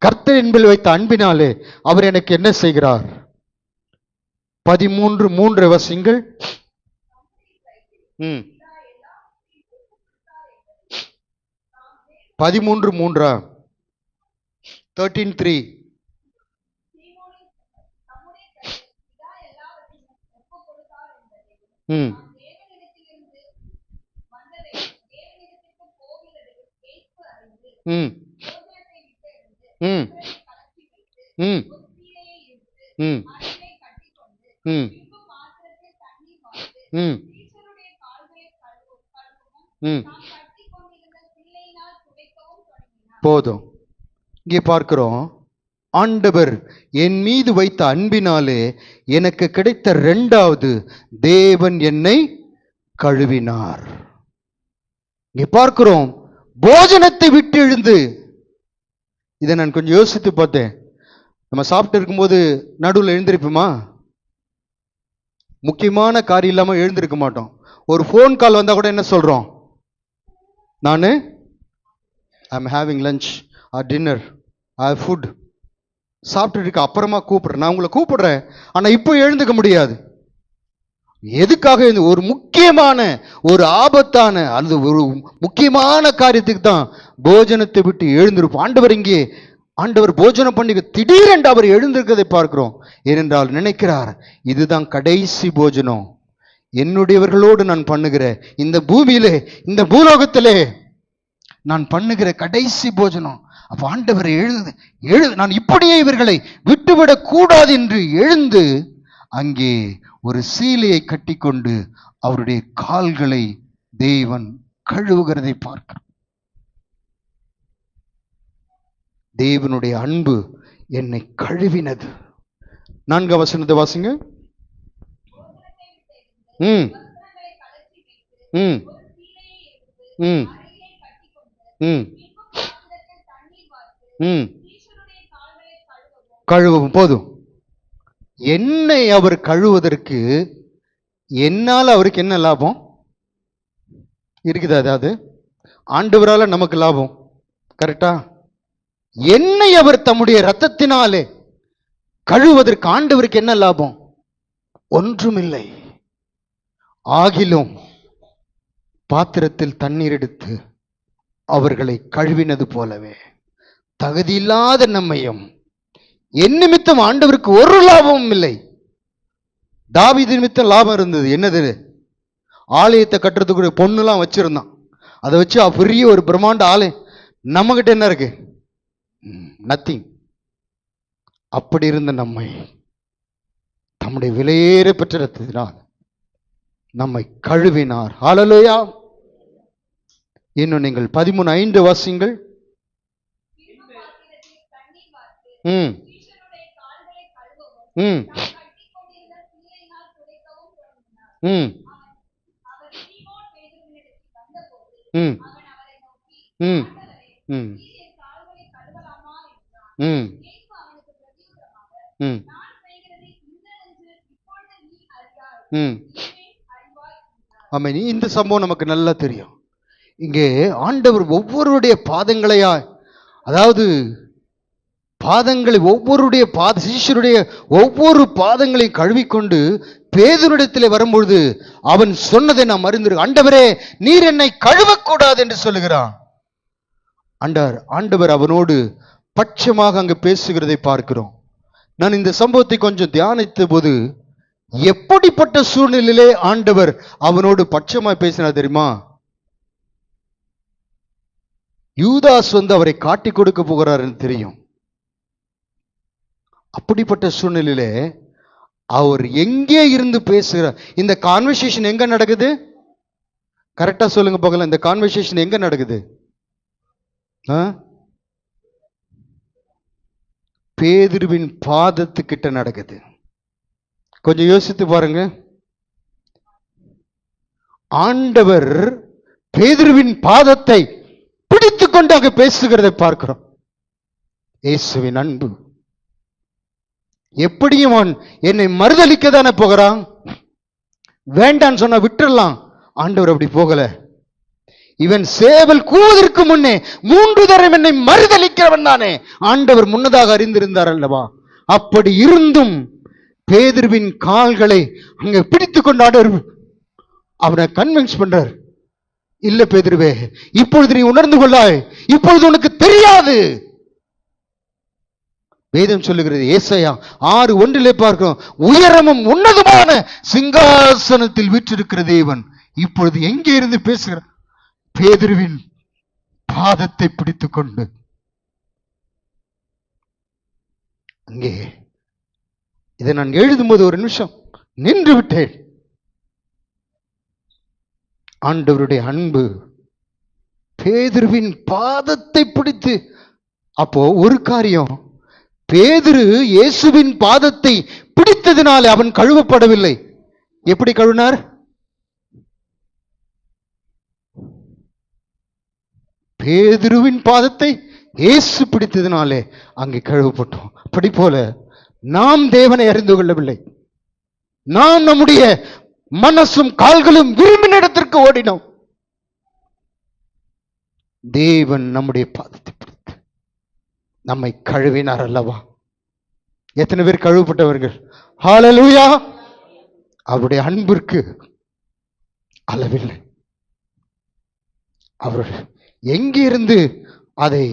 கர்த்தர் என்பதில் வைத்த அன்பினாலே அவர் எனக்கு என்ன செய்கிறார்? 13:3 வசிங்கள். 13:3 13:3. போதும். இங்கே பார்க்கிறோம், ஆண்டவர் என் மீது வைத்த அன்பினாலே எனக்கு கிடைத்த 2வது, தேவன் என்னை கழுவினார். இங்கே பார்க்கிறோம், போஜனத்தை விட்டு எழுந்து. இதை நான் கொஞ்சம் யோசித்து பார்த்தேன். நம்ம சாப்பிட்டு இருக்கும்போது நடுவில் எழுந்திருப்போமா? முக்கியமான காரியம் இல்லாமல் எழுந்திருக்க மாட்டோம். ஒரு ஃபோன் கால் வந்தால் கூட என்ன சொல்கிறோம்? நான் I'm having lunch R dinner R food. சாப்பிட்டு இருக்க, அப்புறமா கூப்பிடுறேன், நான் உங்களை கூப்பிடுறேன், ஆனால் இப்போ எழுந்துக்க முடியாது. எதுக்காக? ஒரு முக்கியமான, ஒரு ஆபத்தான, அந்த ஒரு முக்கியமான காரியத்துக்கு தான் போஜனத்தை விட்டு எழுந்திருப்போம். ஆண்டவர் போஜனம் பண்ணி திடீரென்று அவர் எழுந்திருக்கிறதை பார்க்கிறோம். ஏனென்றால் நினைக்கிறார், இதுதான் கடைசி போஜனம், என்னுடையவர்களோடு நான் பண்ணுகிற இந்த பூமியிலே, இந்த பூலோகத்திலே நான் பண்ணுகிற கடைசி போஜனம். அப்ப ஆண்டவர் நான் இப்படியே இவர்களை விட்டுவிடக் கூடாது என்று எழுந்து அங்கே ஒரு சீலையை கட்டிக்கொண்டு அவருடைய கால்களை தேவன் கழுவுகிறதை பார்க்கிறோம். தேவனுடைய அன்பு என்னை கழுவினது. 4 வசனத்தை வாசிங்க. ம் ம் ம் ம் ம் கழுவும். போதும். என்னை அவர் கழுவதற்கு என்னால் அவருக்கு என்ன லாபம் இருக்குதா? அதாவது ஆண்டவரால நமக்கு லாபம், கரெக்டா? என்னை அவர் தம்முடைய இரத்தத்தினாலே கழுவதற்கு ஆண்டவருக்கு என்ன லாபம்? ஒன்றுமில்லை. ஆகிலும் பாத்திரத்தில் தண்ணீர் எடுத்து அவர்களை கழுவினது போலவே தகுதியில்லாத நம்மையும் என் நிமித்தம் ஆண்டவருக்கு ஒரு லாபமும் இல்லை. தாவீது நிமித்தம் லாபம் இருந்தது. என்னது? ஆலயத்தை கட்டுறதுக்கு பொண்ணுலாம் வச்சிருந்தான். அதை வச்சு பெரிய ஒரு பிரம்மாண்ட ஆலயம். நம்ம கிட்ட என்ன இருக்கு? நத்திங். அப்படி இருந்த நம்மை தம்முடைய விலையேற பெற்ற ரத்தத்தினால் நம்மை கழுவினார். ஹல்லேலூயா. இன்னும் நீங்கள் 13:5 வாசிங்கள். ம் ம் ம் ம் ம் ம் ம் ம் ம் ஆமென். இந்த சம்பவம் நமக்கு நல்லா தெரியும். இங்கே ஆண்டவர் ஒவ்வொருடைய பாதங்களையா, அதாவது பாதங்களை ஒவ்வொருடைய சிஷ்யருடைய ஒவ்வொரு பாதங்களையும் கழுவிக்கொண்டு பேதுருவிடத்திலே வரும்பொழுது அவன் சொன்னதை நாம் அறிந்து, ஆண்டவரே நீர் என்னை கழுவக்கூடாது என்று சொல்லுகிறான். ஆண்டவர் அவனோடு பட்சமாக அங்கு பேசுகிறதை பார்க்கிறோம். நான் இந்த சம்பவத்தை கொஞ்சம் தியானித்த போது எப்படிப்பட்ட சூழ்நிலையிலே ஆண்டவர் அவனோடு பட்சமாய் பேசினார் தெரியுமா? யூதாஸ் அவரை காட்டி கொடுக்க போகிறார் என்று தெரியும். அப்படிப்பட்ட சூழ்நிலையிலே அவர் எங்கே இருந்து பேசுகிறார்? இந்த கான்வர்சேஷன் எங்க நடக்குது? கரெக்டா சொல்லுங்க போகலாம். இந்த கான்வர்சேஷன் எங்க நடக்குது? பேதுருவின் பாதத்துக்கிட்ட நடக்குது. கொஞ்சம் யோசித்து பாருங்க. ஆண்டவர் பேதுருவின் பாதத்தை பிடித்துக் கொண்டு அங்க பேசுகிறதை பார்க்கிறோம். இயேசுவின் அன்பு எப்படியும் அவன் என்னை மறுதலிக்க தானே போகிறான். வேண்டான்னு சொன்னா விட்டுடலாம். ஆண்டவர் அப்படி போகல. இவன் சேவல் கூவதற்கு முன்னே 3 தரம் என்னை மறுதலிக்கிறவன் தானே ஆண்டவர் முன்னதாக அறிந்திருந்தார் அல்லவா? அப்படி இருந்தும் பேதுருவின் கால்களை அங்க பிடித்து கொண்டாடு அவனை கன்வின்ஸ் பண்றார். இல்ல பேதுருவே, இப்பொழுது நீ உணர்ந்து கொள்ளாய், இப்பொழுது உனக்கு தெரியாது. வேதம் சொல்லுகிறது, ஏசாயா 6:1 பார்க்கிறோம், உயரமும் உன்னதமான சிங்காசனத்தில் வீற்றிருக்கிற தேவன் இப்பொழுது எங்கே இருந்து பேசுகிறார்? பேதுருவின் பாதத்தை பிடித்துக் கொண்டு. அங்கே இதை நான் எழுதும்போது ஒரு நிமிஷம் நின்று விட்டேன். ஆண்டவருடைய அன்பு பேதுருவின் பாதத்தை பிடித்து. அப்போ ஒரு காரியம், பேதுரு இயேசுவின் பாதத்தை பிடித்ததினாலே அவன் கழுவப்படவில்லை. எப்படி கழுவினார்? பேதுருவின் பாதத்தை இயேசு பிடித்ததினாலே அங்கே கழுவப்பட்டோம். அப்படி போல நாம் தேவனை அறிந்து கொள்ளவில்லை. நாம் நம்முடைய மனசும் கால்களும் விரும்பின இடத்திற்கு ஓடினோம். தேவன் நம்முடைய பாதத்தை பிடித்து நம்மை கழுவினார் அல்லவா? எத்தனை பேர் கழுவப்பட்டவர்கள்? ஹல்லேலூயா! அவருடைய அன்பிற்கு அளவில்லை. அவர் எங்கிருந்து அதை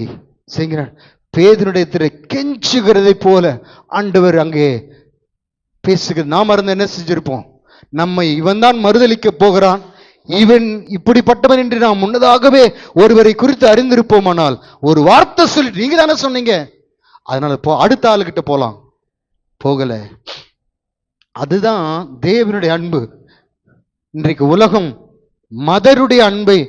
செய்கிறார்? பேதுருடைய கெஞ்சுகிறதை போல ஆண்டவர் அங்கே பேசுகிறது. நாம் மறந்து என்ன செஞ்சிருப்போம்? நம்மை இவன் தான் மறுதலிக்க போகிறான், இவன் இப்படிப்பட்டவன் என்று நாம் முன்னதாகவே ஒருவரை குறித்து அறிந்திருப்போமானால் ஒரு வார்த்தை சொல்லி, நீங்க தானே சொன்னீங்க, அதனால அடுத்த ஆளுகிட்ட போலாம், போகல. அதுதான் தேவனுடைய அன்பு. இன்றைக்கு உலகம் மதருடைய அன்பை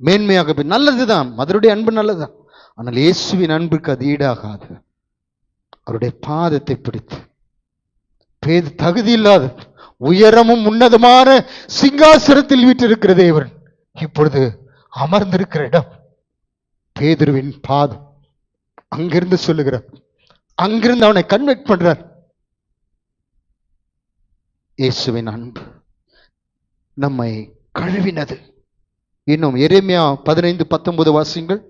மேன்மையாக, நல்லதுதான், மதருடைய அன்பு நல்லதுதான், ஆனால் இயேசுவின் அன்புக்கு அது ஈடாகாது. அவருடைய பாதத்தை பிடித்து தகுதி இல்லாத உயரமும் உன்னதமான சிங்காசனத்தில் வீற்றிருக்கிற தேவன் இப்பொழுது அமர்ந்திருக்கிற இடம் பேதுருவின் பாதம். அங்கிருந்து சொல்லுகிறார், அங்கிருந்து அவனை கன்வெக்ட் பண்றார். இயேசுவின் அன்பு நம்மை கழுவினது. இன்னும் எரேமியா 15:19 வாசிங்கள்.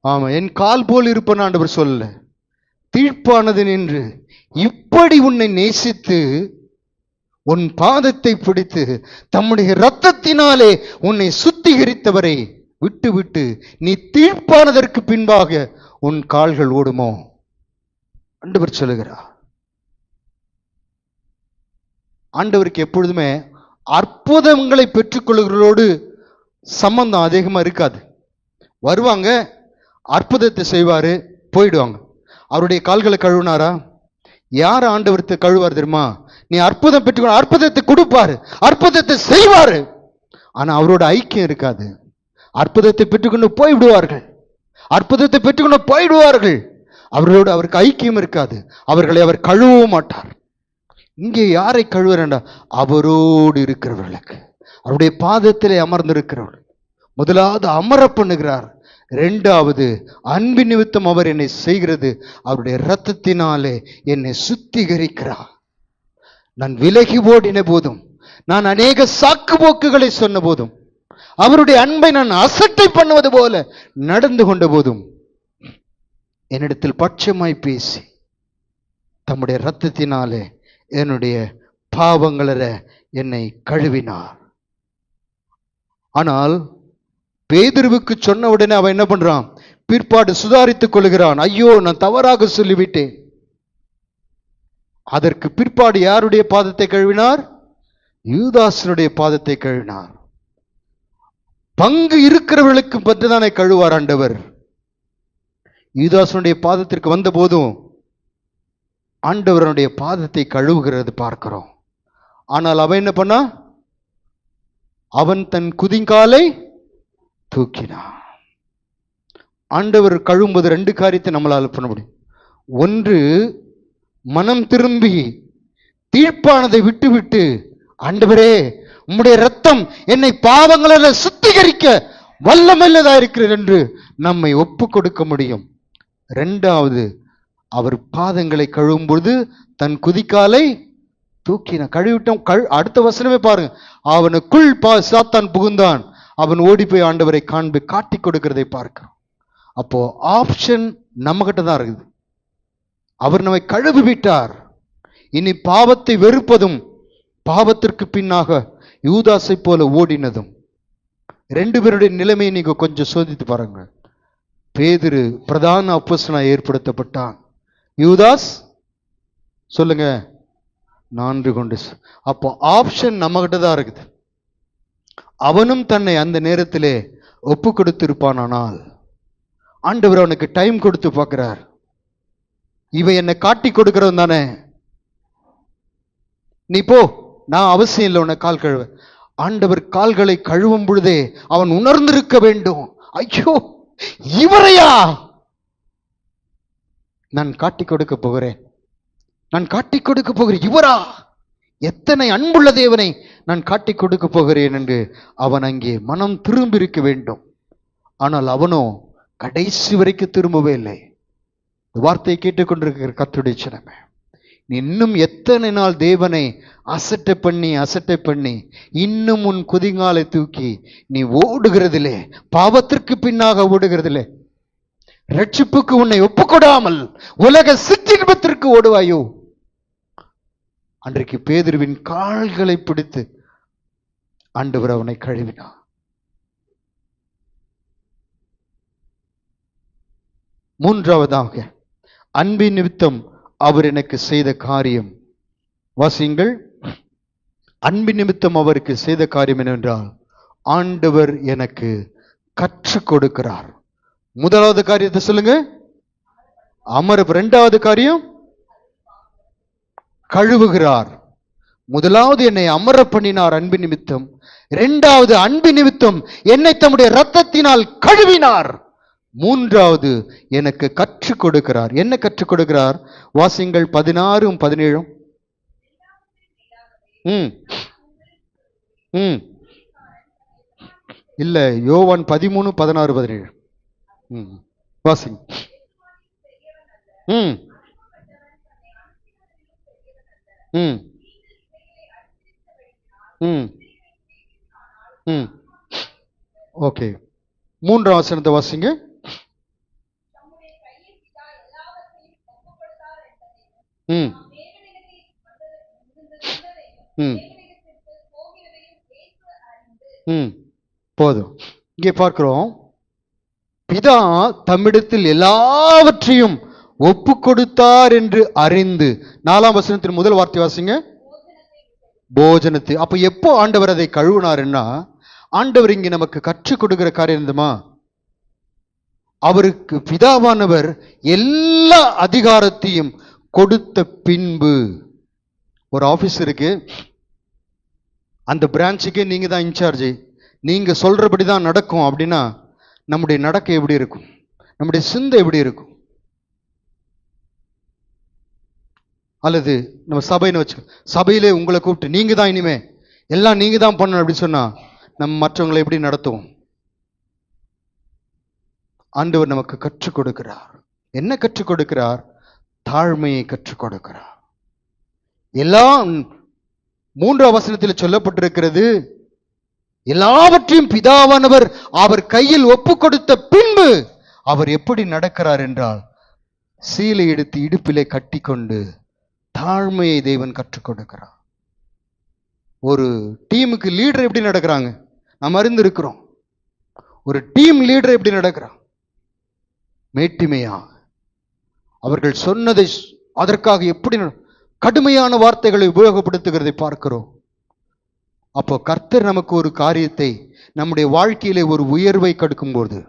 ஆமா, என் கால் போல் இருப்பேன் ஆண்டவர் சொல்ல, தீர்ப்பானது நின்று இப்படி உன்னை நேசித்து உன் பாதத்தை பிடித்து தம்முடைய இரத்தத்தினாலே உன்னை சுத்திகரித்தவரை விட்டு விட்டு நீ தீர்ப்பானதற்கு பின்பாக உன் கால்கள் ஓடுமோ? ஆண்டவர் சொல்லுகிறார். ஆண்டவருக்கு எப்பொழுதுமே அற்புதங்களை பெற்றுக்கொள்கிறோடு சம்பந்தம் அதிகமா இருக்காது. வருவாங்க, அற்புதத்தை செய்வாரு, போயிடுவாங்க. அவருடைய கால்களை கழுவினாரா? யார் ஆண்டவருக்கு கழுவார் தெரியுமா? நீ அற்புதம் பெற்றுக்கொள்ள, அற்புதத்தை கொடுப்பாரு, அற்புதத்தை செய்வாரு, ஆனா அவரோட ஐக்கியம் இருக்காது. அற்புதத்தை பெற்றுக்கொண்டு போய்விடுவார்கள், அற்புதத்தை பெற்றுக்கொண்டு போய்விடுவார்கள், அவர்களோடு அவருக்கு ஐக்கியம் இருக்காது, அவர்களை அவர் கழுவவும் மாட்டார். இங்கே யாரை கழுவுறா? அவரோடு இருக்கிறவர்களுக்கு, அவருடைய பாதத்திலே அமர்ந்திருக்கிறவர்கள். முதலாவது அமர பண்ணுகிறார், இரண்டாவது அன்பின் நிமித்தம் அவர் என்னை செய்கிறது, அவருடைய இரத்தத்தினாலே என்னை சுத்திகரிக்கிறார். நான் விலகி ஓடின போதும், நான் அநேக சாக்கு போக்குகளை சொன்ன போதும், அவருடைய அன்பை நான் அசட்டை பண்ணுவது போல நடந்து கொண்ட போதும், என்னிடத்தில் பட்சமாய் பேசி தம்முடைய இரத்தத்தினாலே என்னுடைய பாவங்கள என்னை கழுவினார். ஆனால் பேதுருவுக்கு சொன்ன உடனே அவன் என்ன பண்றான்? பிற்பாடு சுதாரித்துக் கொள்கிறான். ஐயோ, நான் தவறாக சொல்லிவிட்டேன். அதற்கு பிற்பாடு யாருடைய பாதத்தை கழுவினார்? யூதாசனுடைய பாதத்தை கழுவினார். பங்கு இருக்கிறவர்களுக்கு பற்றிதானே கழுவார் ஆண்டவர். யூதாசனுடைய பாதத்திற்கு வந்த போதும் ஆண்டவருடைய பாதத்தை கழுவுகிறது பார்க்கிறோம். ஆனால் அவன் என்ன பண்ணா? அவன் தன் குதிங்காலை தூக்கினான். ஆண்டவர் கழுவும்போது ரெண்டு காரியத்தை நம்மளால் பண்ண முடியும். ஒன்று, மனம் திரும்பி தீர்ப்பானதை விட்டு விட்டு, ஆண்டவரே உம்முடைய ரத்தம் என்னை பாவங்களை சுத்திகரிக்க வல்லமையுள்ளதா இருக்கிறது என்று நம்மை ஒப்பு கொடுக்க முடியும். இரண்டாவது, அவர் பாதங்களை கழுவும் பொழுது தன் குதிக்காலை தூக்கினான். கழுவிட்டோம். அடுத்த வசனமே பாருங்க. அவனுக்குள் சாத்தான் புகுந்தான். அவன் ஓடி போய் ஆண்டவரை காட்டி கொடுக்கிறதை பார்க்கிறான். அப்போ ஆப்ஷன் நம்ம கிட்ட தான் இருக்குது. அவர் நம்மை கழுவி விட்டார். இனி பாவத்தை வெறுப்பதும் பாவத்திற்கு பின்னாக யூதாசை போல ஓடினதும். 2 பேருடைய நிலைமையை நீங்க கொஞ்சம் சோதித்து பாருங்க. பேதுரு பிரதான அப்போஸ்தலனாய் ஏற்படுத்தப்பட்டான். யூதாஸ் சொல்லுங்க 4 கொண்டு. அப்போ ஆப்ஷன் நம்ம கிட்ட தான் இருக்குது. அவனும் தன்னை அந்த நேரத்திலே ஒப்பு கொடுத்திருப்பானால் ஆண்டவர் அவனுக்கு டைம் கொடுத்து பார்க்கிறார். இவன் என்னை காட்டி கொடுக்கிறவன் தானே, நீ போ, நான் அவசியம் இல்லை உன்னை கால் கழுவ. ஆண்டவர் கால்களை கழுவும் பொழுதே அவன் உணர்ந்திருக்க வேண்டும். ஐயோ, இவரையா நான் காட்டி கொடுக்க போகிறேன், நான் காட்டி கொடுக்க போகிறேன், இவரா, எத்தனை அன்புள்ள தேவனை நான் காட்டி கொடுக்க போகிறேன் என்று அவன் அங்கே மனம் திரும்பி இருக்க வேண்டும். ஆனால் அவனோ கடைசி வரைக்கும் திரும்பவே இல்லை. வார்த்தையை கேட்டுக்கொண்டிருக்கிற கர்த்தருடைய ஜனமே, நீ இன்னும் எத்தனை நாள் தேவனை அசட்டை பண்ணி இன்னும் உன் குதிங்காலை தூக்கி நீ ஓடுகிறதிலே, பாவத்திற்கு பின்னாக ஓடுகிறதிலே, ரட்சிப்புக்கு உன்னை ஒப்புக்கொடாமல் உலக சிற்றின்பத்திற்கு ஓடுவாயோ? அன்றைக்கு பேதுருவின் கால்களை பிடித்து ஆண்டவர் அவனை கழுவினார். மூன்றாவதாக, அன்பின் நிமித்தம் அவர் எனக்கு செய்த காரியம். வாசியுங்கள். அன்பின் நிமித்தம் அவருக்கு செய்த காரியம் என்னவென்றால், ஆண்டவர் எனக்கு கற்றுக் கொடுக்கிறார். முதலாவது காரியத்தை சொல்லுங்க, அமர. இரண்டாவது காரியம், கழுவுகிறார். முதலாவது என்னை அமர பண்ணினார் அன்பின் நிமித்தம். இரண்டாவது அன்பின் நிமித்தம் என்னை தம்முடைய இரத்தத்தினால் கழுவினார். மூன்றாவது எனக்கு கற்றுக் கொடுக்கிறார். என்ன கற்றுக் கொடுக்கிறார்? வாசிங்கள் 16 17. இல்ல, யோவான் 13 16 17. வாசிங்க. ஓகே, 3ஆம் வசனத்தை வாசிங்க. போதும். இங்கே பார்க்கிறோம், பிதா தம்மிடத்தில் எல்லாவற்றையும் ஒப்பு கொடுத்தார் என்று அறிந்து. 4ஆம் வசனத்தின் முதல் வார்த்தை வாசிங்க, போஜனத்தை. அப்ப எப்போ ஆண்டவர் அதை கழுவினார்னா, ஆண்டவர் இங்கே நமக்கு கற்றுக் கொடுக்கிற காரியம் என்னதுமா? அவருக்கு பிதாவானவர் எல்லா அதிகாரத்தையும் கொடுத்த பின்பு, ஒரு ஆபீஸ் இருக்கு, அந்த பிரான்ச்சுக்கே நீங்க தான் இன்சார்ஜ், நீங்க சொல்றபடிதான் நடக்கும் அப்படின்னா நம்முடைய நடக்கை எப்படி இருக்கும்? நம்முடைய சிந்தை எப்படி இருக்கும்? அல்லது நம்ம சபைன்னு வச்சு, சபையிலே உங்களை கூப்பிட்டு நீங்க தான் இனிமே எல்லாம் நீங்க தான் பண்ணணும் அப்படின்னு சொன்னா நம்ம மற்றவங்களை எப்படி நடத்துவோம்? ஆண்டவர் நமக்கு கற்றுக் கொடுக்கிறார். என்ன கற்றுக் கொடுக்கிறார்? தாழ்மையை கற்றுக் கொடுக்கிறார். எல்லாம் 3ஆம் வசனத்தில் சொல்லப்பட்டிருக்கிறது, எல்லாவற்றையும் பிதாவானவர் அவர் கையில் ஒப்பு கொடுத்த பின்பு அவர் எப்படி நடக்கிறார் என்றால், சீலை எடுத்து இடுப்பிலே கட்டி கொண்டு தாழ்மையை தேவன் கற்றுக் கொடுக்கிறார். ஒரு டீமுக்கு லீடர் எப்படி நடக்கிறாங்க நம்ம அறிந்து இருக்கிறோம். ஒரு டீம் லீடர் எப்படி நடக்கிறான்? மேட்டிமையா, அவர்கள் சொன்னதை அதற்காக எப்படி கடுமையான வார்த்தைகளை உபயோகப்படுத்துகிறதை பார்க்கிறோம். அப்போ கர்த்தர் நமக்கு ஒரு காரியத்தை, நம்முடைய வாழ்க்கையிலே ஒரு உயர்வை கொடுக்கும்போது,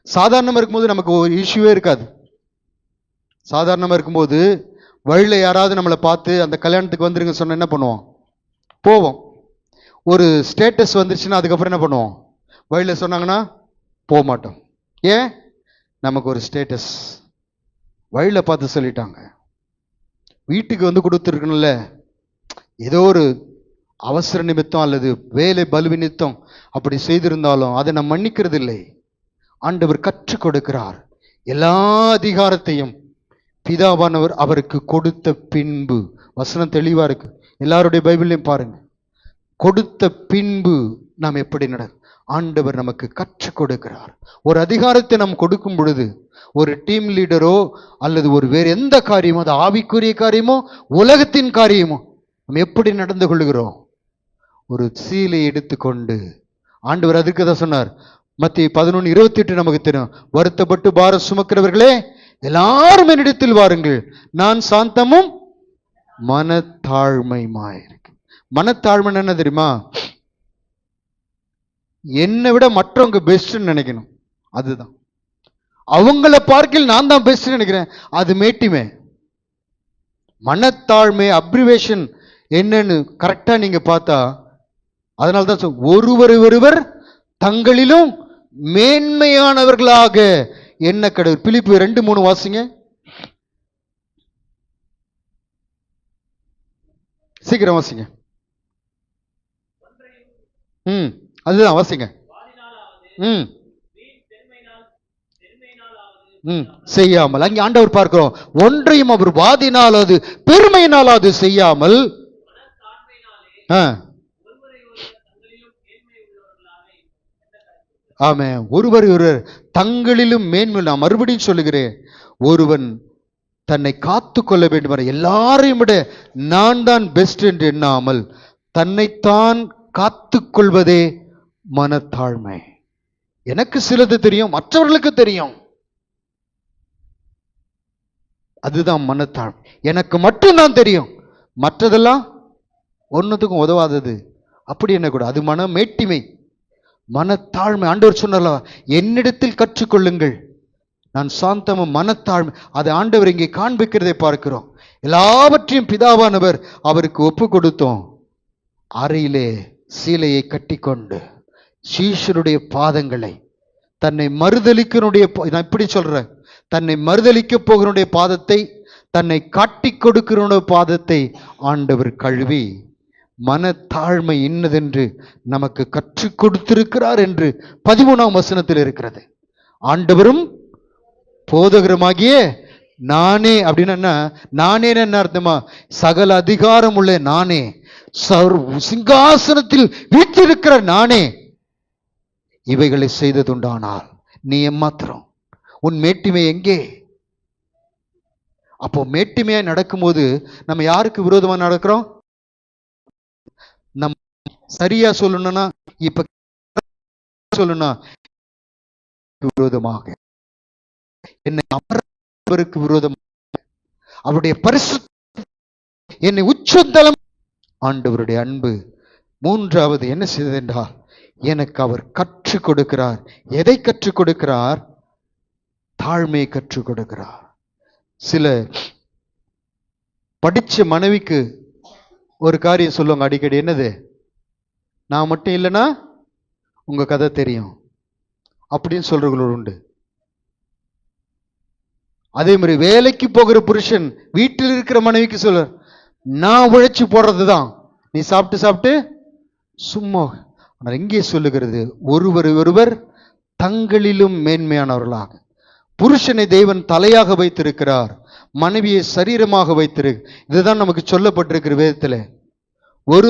சாதாரணமாக இருக்கும்போது நமக்கு ஒரு இஷ்யூவே இருக்காது. சாதாரணமாக இருக்கும்போது வழியில் யாராவது நம்மளை பார்த்து அந்த கல்யாணத்துக்கு வந்துருங்க சொன்ன என்ன பண்ணுவோம்? போவோம். ஒரு ஸ்டேட்டஸ் வந்துருச்சுன்னா அதுக்கப்புறம் என்ன பண்ணுவோம்? வழியில் சொன்னாங்கன்னா போக மாட்டோம். ஏன்? நமக்கு ஒரு ஸ்டேட்டஸ் வழியில் பார்த்து சொல்லிட்டாங்க. வீட்டுக்கு வந்து கொடுத்துருக்கணும்ல, ஏதோ ஒரு அவசர நிமித்தம் அல்லது வேலை பலு நிமித்தம் அப்படி செய்திருந்தாலும் அதை நாம் மன்னிக்கிறது இல்லை. ஆண்டவர் கற்றுக் கொடுக்கிறார். எல்லா அதிகாரத்தையும் பிதாவானவர் அவருக்கு கொடுத்த பின்பு, வசனம் தெளிவா இருக்கு, எல்லாருடைய பைபிளையும் பாருங்க. கொடுத்த பின்பு நாம் எப்படி ஆண்டவர் நமக்கு கற்றுக் கொடுக்கிறார். ஒரு அதிகாரத்தை நாம் கொடுக்கும் பொழுது, ஒரு டீம் லீடரோ அல்லது ஒரு வேறு எந்த காரியமோ, அது ஆவிக்குரிய காரியமோ உலகத்தின் காரியமோ, நம்ம எப்படி நடந்து கொள்கிறோம்? ஒரு சீலை எடுத்துக்கொண்டு, ஆண்டவர் அதுக்கு தான் சொன்னார், மத்திய 11:28 நமக்கு தெரியும், வருத்தப்பட்டு பாரம் சுமக்கிறவர்களே எல்லாரும் என்னிடத்தில் வாருங்கள், நான் சாந்தமும் மனத்தாழ்மையுமாயிருக்கு. மனத்தாழ்மை என்ன தெரியுமா? என்னை விட மற்றவங்க பெஸ்ட்னு நினைக்கணும், அதுதான். அவங்கள பார்க்கல நான் தான் பெஸ்ட் நினைக்கிறேன், அது மேட்டிமே. மனத்தாழ்மை அப்ரிவேஷன் என்னன்னு கரெக்டா நீங்க பார்த்தா, அதனால தான் ஒருவர் தங்களிலும் மேன்மையானவர்களாக என்ன கடவுள். பிலிப்பு 2:3 வாசிங்க, சீக்கிரம் வாசிங்க. அதுதான் வாசிங்க. செய்யாமல், அங்கே ஆண்டவர் பார்க்கிறோம், ஒன்றையும் அவர் வாதினாலாவது பெருமையினாலாவது செய்யாமல், ஆமே, ஒருவர் தங்களிலும் மேன்மை. நான் மறுபடியும் சொல்லுகிறேன், ஒருவன் தன்னை காத்து கொள்ள வேண்டும், எல்லாரையும் விட நான் தான் பெஸ்ட் என்று எண்ணாமல் தன்னைத்தான் காத்து கொள்வதே மனத்தாழ்மை. எனக்கு சிலது தெரியும், மற்றவர்களுக்கு தெரியும், அதுதான் மனத்தாழ்மை. எனக்கு மட்டும்தான் தெரியும், மற்றதெல்லாம் ஒன்னுத்துக்கும் உதவாதது, அப்படி என்ன கூட, அது மன மேட்டிமை, மனத்தாழ்மை. ஆண்டவர் சொன்னால, என்னிடத்தில் கற்றுக்கொள்ளுங்கள், நான் சாந்தமும் மனத்தாழ்மை. அதை ஆண்டவர் இங்கே காண்பிக்கிறதை பார்க்கிறோம். எல்லாவற்றையும் பிதாவானவர் அவருக்கு ஒப்பு கொடுத்தோம். அறையிலே சீலையை கட்டிக்கொண்டு சீஷருடைய பாதங்களை, தன்னை மறுதலிக்கனுடைய, நான் இப்படி சொல்றேன், தன்னை மறுதலிக்க போகிறனுடைய பாதத்தை, தன்னை காட்டி கொடுக்கிறனுடைய பாதத்தை ஆண்டவர் கழுவி மனத்தாழ்மை இன்னதென்று நமக்கு கற்றுக் கொடுத்திருக்கிறார் என்று 13ஆம் வசனத்தில் இருக்கிறது. ஆண்டவரும் போதகருமாகிய நானே அப்படின்னா, நானே என்ன அர்த்தமா? சகல அதிகாரம் உள்ள நானே, சிங்காசனத்தில் வீற்றிருக்கிற நானே இவைகளை செய்ததுண்டானால் நீ எம்மாத்திரம், உன் மேட்டிமை எங்கே? அப்போ மேட்டிமையா நடக்கும்போது நம்ம யாருக்கு விரோதமா நடக்கிறோம்? நம் சரியா சொல்லணும்னா, இப்ப சொல்லணும்னா விரோதமாக, என்னை அவருக்கு விரோதமாக, அவருடைய பரிசுத்த என்னை உச்சந்தலம். ஆண்டவருடைய அன்பு மூன்றாவது என்ன செய்தது என்றால், எனக்கு அவர் கற்றுக் கொடுக்கிறார். எதை கற்றுக் கொடுக்கிறார்? தாழ்மையை கற்றுக் கொடுக்கிறார். சில படிச்ச மனைவிக்கு ஒரு காரியம் சொல்லுவாங்க அடிக்கடி, என்னது? நான் மட்டும் இல்லைன்னா உங்க கதை தெரியும் அப்படின்னு சொல்றவங்களோடு உண்டு. அதே மாதிரி வேலைக்கு போகிற புருஷன் வீட்டில் இருக்கிற மனைவிக்கு சொல்ற, நான் உழைச்சு போடுறதுதான், நீ சாப்பிட்டு சாப்பிட்டு சும்மா. ஆனால் இங்கே சொல்லுகிறது, ஒருவர் தங்களிலும் மேன்மையானவர்களாக. புருஷனை தேவன் தலையாக வைத்திருக்கிறார், மனைவியை சரீரமாக வைத்திருக்கு. இதுதான் நமக்கு சொல்லப்பட்டிருக்கிற வேதத்துல. ஒரு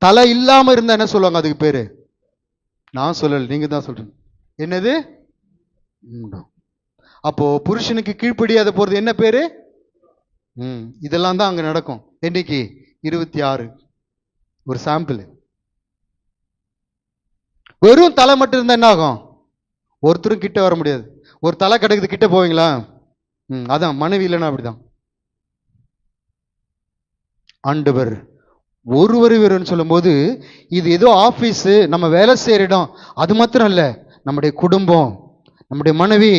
தலை இல்லாம இருந்தா என்ன சொல்லுவாங்க? அதுக்கு பேரு, நான் சொல்லல, நீங்க தான் சொல்றீங்க, என்னது? அப்போ புருஷனுக்கு கீழ்ப்படியாத போறது என்ன பேரு? இதெல்லாம் தான் அங்க நடக்கும். இன்னைக்கு 26 ஒரு சாம்பிள். வெறும் தலை மட்டும் இருந்தா என்ன ஆகும்? ஒருத்தரும் கிட்ட வர முடியாது. ஒரு தலை கிடக்குது, கிட்ட போவீங்களா? அதான் மனைவி இல்லைன்னா அப்படிதான். ஆண்டவர் ஒருவர் சொல்லும் போது, இது ஏதோ ஆபீஸ், நம்ம வேலை செய்யற இடம், அது மாத்திரம் இல்ல, நம்முடைய குடும்பம், நம்முடைய மனைவி,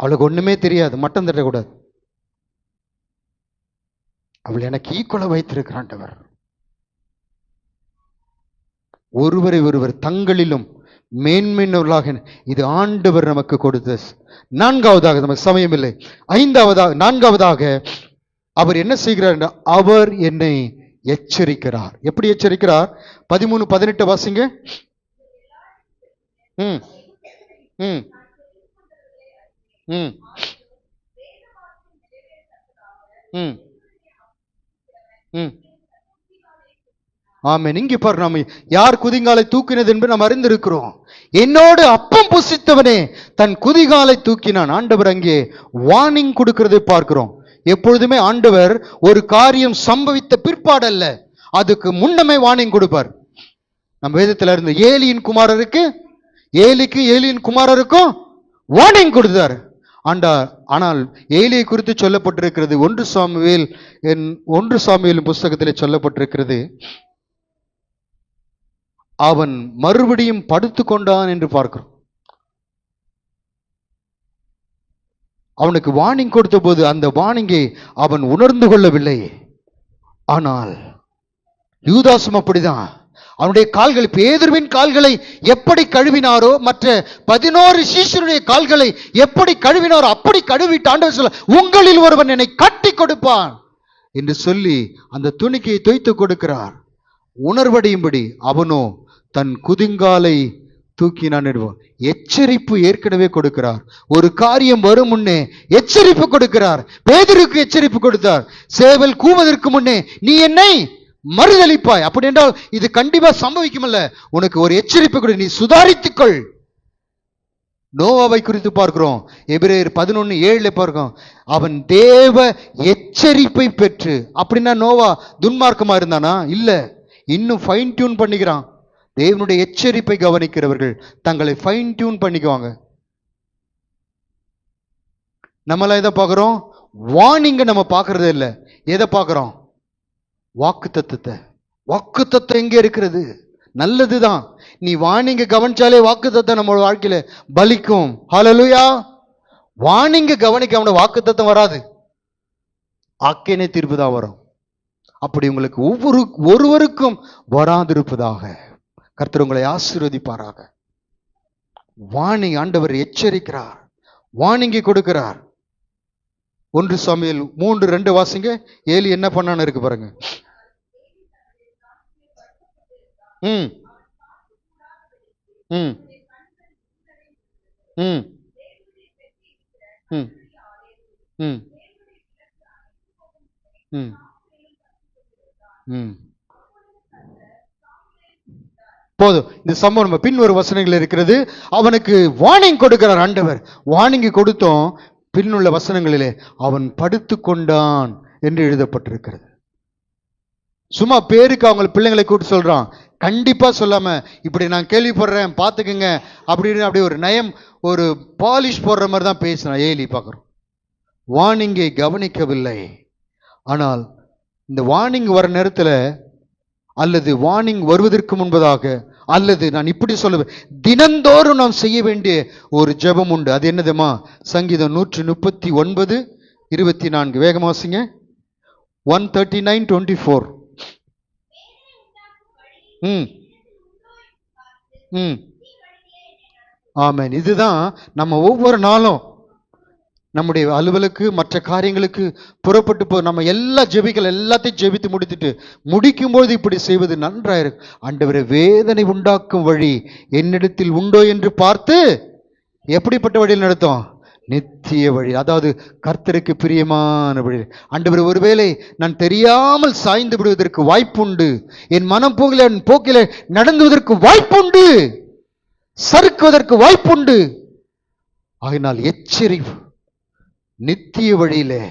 அவளுக்கு ஒண்ணுமே தெரியாது, மட்டம் தட்டக்கூடாது, அவள் எனக்கு ஈக்குவலா வைத்திருக்கிறாண்டவர். ஒருவர் தங்களிலும் மேன்மையினவர்களாக, இது ஆண்டவர் நமக்கு கொடுத்த. நான்காவதாக, நமக்கு சமயம் இல்லை, நான்காவதாக அவர் என்ன செய்கிறார்? அவர் என்னை எச்சரிக்கிறார். எப்படி எச்சரிக்கிறார்? 13-18 வாசிங்க. ம் ம் ம் ஆமென். இங்கே பாரு, நாம யார் குதிங்காலை தூக்கினது என்று நாம் அறிந்திருக்கிறோம். என்னோடு அப்பம் புசித்தவனே தன் குதிகாலை தூக்கினான். ஆண்டவர் அங்கே வார்னிங் கொடுக்கிறதை பார்க்கிறோம். எப்பொழுதுமே ஆண்டவர் ஒரு காரியம் சம்பவித்த பிற்பாடல்ல, அதுக்கு முன்னமே வார்னிங் கொடுப்பார். நம்ம வேதத்துல இருந்து ஏலியின் குமாரருக்கும் வார்னிங் கொடுத்தார் ஆண்டார். ஆனால் ஏலியை குறித்து சொல்லப்பட்டிருக்கிறது 1 சாமுவேல் புஸ்தகத்திலே சொல்லப்பட்டிருக்கிறது, அவன் மறுபடியும் படுத்து கொண்டான் என்று பார்க்கிறோம். அவனுக்கு வார்னிங் கொடுத்த போது அந்த வார்னிங்கை அவன் உணர்ந்து கொள்ளவில்லை. ஆனால் யூதாசும் அப்படிதான். அவனுடைய கால்கள், பேதுருவின் கால்களை எப்படி கழுவினாரோ, மற்ற 11 சீஷருடைய கால்களை எப்படி கழுவினாரோ அப்படி கழுவிட்டு ஆண்டவர் சொல்ல, உங்களில் ஒருவன் என்னை கட்டி கொடுப்பான் என்று சொல்லி அந்த துணிக்கையை தோய்த்து கொடுக்கிறார். உணர்வடையும்படி அவனோ தன் குதிங்காலை தூக்கினான். எச்சரிப்பு ஏற்கனவே கொடுக்கிறார். ஒரு காரியம் வரும் முன்னே எச்சரிப்பு கொடுக்கிறார். பேதுருக்கு எச்சரிப்பு கொடுத்தார். சேவல் கூவதற்கு முன்னே நீ என்னை மறுதலிப்பாய். அப்படி என்றால் இது கண்டிப்பா சம்பவிக்குமல்ல, உனக்கு ஒரு எச்சரிப்பு கொடு, நீ சுதாரித்துக்கொள். நோவாவை குறித்து பார்க்கிறோம். எபிரேயர் 11:7 பார்க்கிறோம். அவன் தேவ எச்சரிப்பை பெற்று. அப்படின்னா நோவா துன்மார்க்கமா இருந்தானா? இல்ல, இன்னும் ஃபைன் டியூன் பண்ணிக்கிறான். தேவனுடைய எச்சரிப்பை கவனிக்கிறவர்கள் தங்களை ஃபைன் டியூன் பண்ணிக்குவாங்க. நம்மளாம் எதை பார்க்கிறோம்? வார்னிங்க நம்ம பார்க்கறதே இல்லை. எதை பார்க்கிறோம்? வாக்கு தத்துவத்தை. வாக்கு தத்துவம் எங்கே இருக்கிறது? நல்லதுதான். நீ வார்னிங்க கவனிச்சாலே வாக்கு தத்துவம் நம்ம வாழ்க்கையில பலிக்கும். ஹல்லேலூயா. வார்னிங்க கவனிக்காம வாக்கு தத்துவம் வராது, ஆக்கினை தீர்ப்பு தான் வரும். அப்படி உங்களுக்கு ஒருவருக்கும் வராதிருப்பதாக கர்த்தர் உங்களை ஆசீர்வதிப்பாராக. வார்னிங் ஆண்டவர் எச்சரிக்கிறார், வார்னிங்கை கொடுக்கிறார். 1 சாமுவேல் 3:2 வாசிங்க. ஏலி என்ன பண்ணான்னு இருக்கு பாருங்க. ம் ம் ம் ம் ம் ம் ம் போதும். இந்த சம்பவம் நம்ம பின்வரும் வசனங்கள் இருக்கிறது. அவனுக்கு வார்னிங் கொடுக்கிறார் ஆண்டவர். வார்னிங் கொடுத்தோம். பின்னுள்ள வசனங்களிலே அவன் படுத்து கொண்டான் என்று எழுதப்பட்டிருக்கிறது. சும்மா பேருக்கு அவங்க பிள்ளைங்களை கூப்பிட்டு சொல்றான், கண்டிப்பா சொல்லாம இப்படி நான் கேள்விப்படுறேன் பார்த்துக்குங்க அப்படின்னு அப்படி ஒரு நயம், ஒரு பாலிஷ் போடுற மாதிரி தான் பேசினான் ஏலி. பார்க்குறோம், வார்னிங்கை கவனிக்கவில்லை. ஆனால் இந்த வார்னிங் வர நேரத்தில், அல்லது வார்னிங் வருவதற்கு முன்பதாக, அல்லது நான் இப்படி சொல்லுவேன், தினந்தோறும் நாம் செய்ய வேண்டிய ஒரு ஜெபம் உண்டு. அது என்னதுமா? சங்கீதம் 139:24. வேகமா வாசிங்க. 139:24. ஆமென். இதுதான் நம்ம ஒவ்வொரு நாளும் நம்முடைய அலுவலுக்கு மற்ற காரியங்களுக்கு புறப்பட்டு நம்ம எல்லா ஜெபிகள் எல்லாத்தையும் ஜெபித்து முடிக்கும்போது இப்படி செய்வது நன்றாயிருக்கு. ஆண்டவரே, வேதனை உண்டாக்கும் வழி என்னிடத்தில் உண்டோ என்று பார்த்து எப்படிப்பட்ட வழியில் நடத்தும்? நித்திய வழி, அதாவது கர்த்தருக்கு பிரியமான வழி. ஆண்டவர், ஒருவேளை நான் தெரியாமல் சாய்ந்து விடுவதற்கு வாய்ப்புண்டு, என் மனம் போக்கில நடந்துவதற்கு வாய்ப்புண்டு, சறுக்குவதற்கு வாய்ப்புண்டு. ஆகினால் எச்சரிப்பு. நித்திய வழியிலே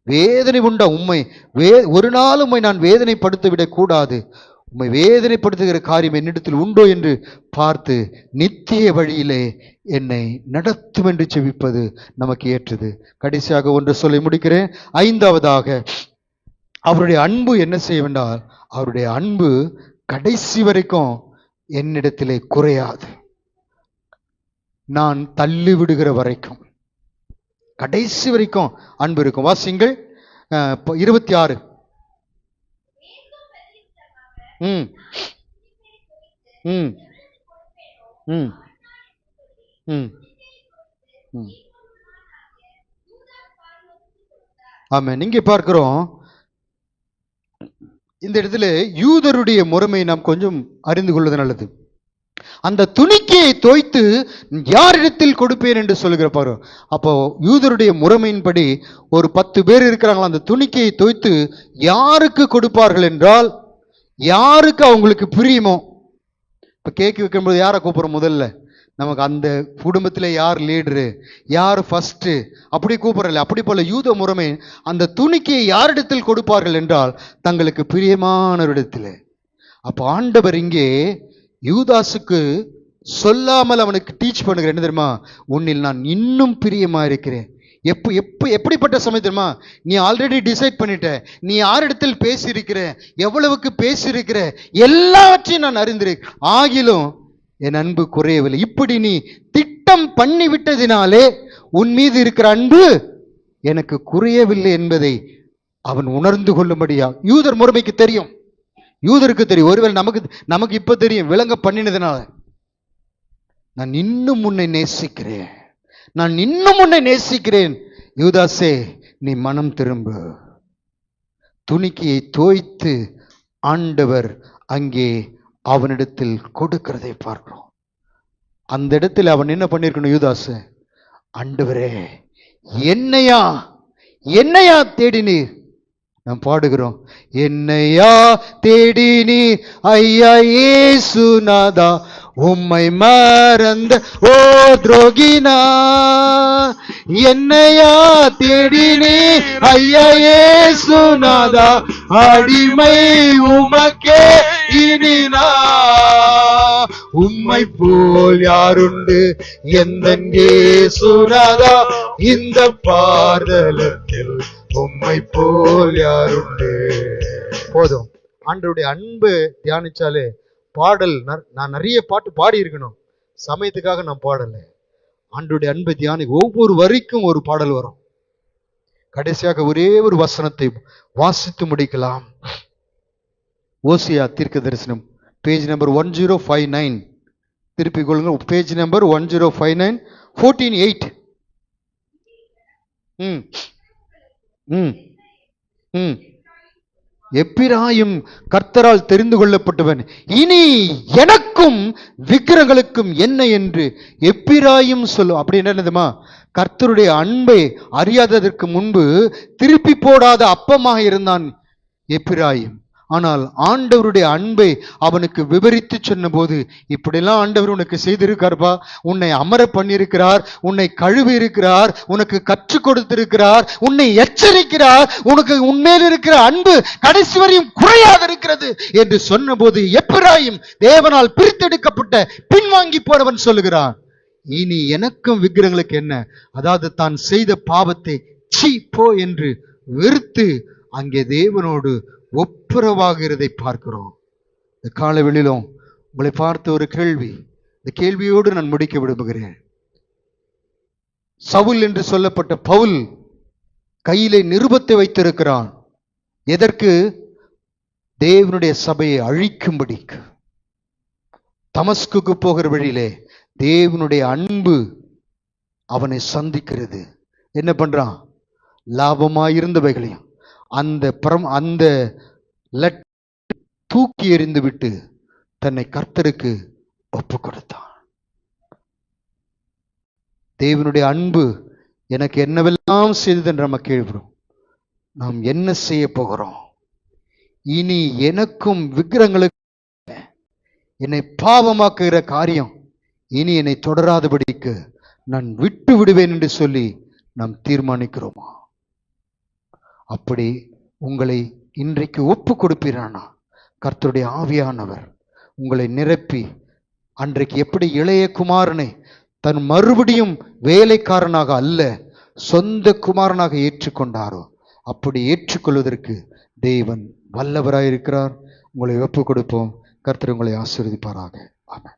வேதனை உண்டா? ஒரு நாள் உம்மை நான் வேதனைப்படுத்த விடக்கூடாது. உம்மை வேதனைப்படுத்துகிற காரியம் என்னிடத்தில் உண்டோ என்று பார்த்து நித்திய வழியிலே என்னை நடத்தும் என்று செபிப்பது நமக்கு ஏற்றது. கடைசியாக ஒன்று சொல்லி முடிக்கிறேன். 5வதாக, அவருடைய அன்பு என்ன செய்ய வேண்டால், அவருடைய அன்பு கடைசி வரைக்கும் என்னிடத்திலே குறையாது. நான் தள்ளி விடுகிற வரைக்கும் கடைசி வரைக்கும் அன்பு இருக்கும். வாசிங்கள் 26. ம் ம் ம் ம் ம் ஆமாம். நீங்க பார்க்கிறோம், இந்த இடத்துல யூதருடைய முறைமை நாம் கொஞ்சம் அறிந்து கொள்வது நல்லது. அந்த துணிக்கையை தோய்த்து யாரிடத்தில் கொடுப்பேன் என்று சொல்லுகிற பாரு. அப்போ யூதருடைய முறைமையின்படி ஒரு 10 பேர் இருக்கிறாங்களா, அந்த துணிக்கையை தோய்த்து யாருக்கு கொடுப்பார்கள் என்றால், யாருக்கு அவங்களுக்கு பிரியுமோ. இப்ப கேக் வைக்கும்போது யாரை கூப்பிடுறோம்? முதல்ல நமக்கு அந்த குடும்பத்தில் யார் லீடரு, யார் ஃபர்ஸ்ட், அப்படி கூப்பிடல. அப்படி போல யூத முறைமை அந்த துணிக்கையை யாரிடத்தில் கொடுப்பார்கள் என்றால் தங்களுக்கு பிரியமானவரிடத்தில். அப்ப ஆண்டவர் இங்கே யூதாசுக்கு சொல்லாமல் அவனுக்கு டீச் பண்ணுகிறேன். என்ன தெரியுமா? உன்னில் நான் இன்னும் பிரியமா இருக்கிறேன். எப்படிப்பட்ட சமயம் தெரியுமா? நீ ஆல்ரெடி டிசைட் பண்ணிட்ட, நீ யாரிடத்தில் பேசியிருக்கிற, எவ்வளவுக்கு பேசியிருக்கிற, எல்லாவற்றையும் நான் அறிந்திருக்கிறேன், ஆகிலும் என் அன்பு குறையவில்லை. இப்படி நீ திட்டம் பண்ணி விட்டதினாலே உன் மீது இருக்கிற அன்பு எனக்கு குறையவில்லை என்பதை அவன் உணர்ந்து கொள்ளும்படியா. யூதர் முறைமைக்கு தெரியும், யூதருக்கு தெரியும். ஒருவேளை நமக்கு இப்ப தெரியும், விளங்க பண்ணினதுனால. நான் இன்னும் உன்னை நேசிக்கிறேன், நான் இன்னும் உன்னை நேசிக்கிறேன். யூதாசே, நீ மனம் திரும்பு. துணிக்கையை தோய்த்து ஆண்டவர் அங்கே அவனிடத்தில் கொடுக்கிறதை பார்க்கிறோம். அந்த இடத்தில் அவன் என்ன பண்ணிருக்கணும்? யூதாசு, ஆண்டவரே என்னையா தேடினீர்? நாம் பாடுகிறோம், என்னையா தேடினீர் ஐயா இயேசுநாதா, உம்மை மறந்த ஓ துரோகினா, என்னையா தேடினே ஐயா இயேசுநாதா, அடிமை உமக்கே இனினா, உம்மை போல் யாருண்டு எந்தன் இயேசுநாதா, இந்த பாதலத்தில் உம்மை போல் யாருண்டு. போதும், ஆண்டவருடைய அன்பு தியானிச்சாலே பாடல். நான் நிறைய பாட்டு பாடி இருக்கணும், சமயத்துக்காக நான் பாடல. ஆண்டவருடைய அன்பை தியானி ஒவ்வொரு வரிக்கும் ஒரு பாடல் வரும். கடைசியாக ஒரே ஒரு வசனத்தை வாசித்து முடிக்கலாம். ஓசியா தீர்க்க தரிசனம், பேஜ் நம்பர் 1059. திருப்பிக் கொள்ளுங்க, பேஜ் நம்பர் 1059, 14:8. எப்பிராயிம் கர்த்தரால் தெரிந்து கொள்ளப்பட்டவன், இனி எனக்கும் விக்கிரங்களுக்கும் என்ன என்று எப்பிராயிம் சொல்லும். அப்படி என்னதுமா? கர்த்தருடைய அன்பை அறியாததற்கு முன்பு திருப்பி போடாத அப்பமாக இருந்தான் எப்பிராயிம். ஆனால் ஆண்டவருடைய அன்பை அவனுக்கு விவரித்து சொன்ன போது, இப்படிலாம் ஆண்டவர் உனக்கு செய்திருக்கார்பா, உன்னை அமர பண்ணியிருக்கிறார், உன்னை கழுவி இருக்கிறார், உனக்கு கற்றுக் கொடுத்திருக்கிறார், உன்னை எச்சரிக்கிறார், உனக்கு உன்மேல் இருக்கிற அன்பு கடைசி வரையும் குறையாக இருக்கிறது என்று சொன்ன போது, எப்பிராயிம் தேவனால் பிரித்தெடுக்கப்பட்ட பின்வாங்கி போனவன் சொல்லுகிறான், இனி எனக்கும் விக்கிரங்களுக்கு என்ன? அதாவது தான் செய்த பாவத்தை சீ போ என்று வெறுத்து அங்கே தேவனோடு ஒப்புரவாகிறதை பார்க்கிறோம். இந்த காலவெளியிலும் உங்களை பார்த்த ஒரு கேள்வி, இந்த கேள்வியோடு நான் முடிக்க விரும்புகிறேன். சவுல் என்று சொல்லப்பட்ட பவுல் கையிலே நிருபத்தை வைத்திருக்கிறான். எதற்கு? தேவனுடைய சபையை அழிக்கும்படிக்கு. தமஸ்குக்கு போகிற வழியிலே தேவனுடைய அன்பு அவனை சந்திக்கிறது. என்ன பண்றான்? லாபமாயிருந்தவைகளையும் அந்த தூக்கி எறிந்து விட்டு தன்னை கர்த்தருக்கு ஒப்பு கொடுத்தான். தேவனுடைய அன்பு எனக்கு என்னவெல்லாம் செய்தது என்று நம்ம கேள்விப்படும். நாம் என்ன செய்ய போகிறோம்? இனி எனக்கும் விக்கிரங்களுக்கு என்னை பாவமாக்குகிற காரியம் இனி என்னை தொடராதபடிக்கு நான் விட்டு விடுவேன் என்று சொல்லி நாம் தீர்மானிக்கிறோமா? அப்படி உங்களை இன்றைக்கு ஒப்பு கொடுப்பீரானா, கர்த்தருடைய ஆவியானவர் உங்களை நிரப்பி, அன்றைக்கு எப்படி இளைய குமாரனை தன் மறுபடியும் வேலைக்காரனாக அல்ல சொந்த குமாரனாக ஏற்றுக்கொண்டாரோ, அப்படி ஏற்றுக்கொள்வதற்கு தேவன் வல்லவராயிருக்கிறார். உங்களை ஒப்பு கொடுப்போம். கர்த்தர் உங்களை ஆசீர்வதிப்பாராக. ஆமென்.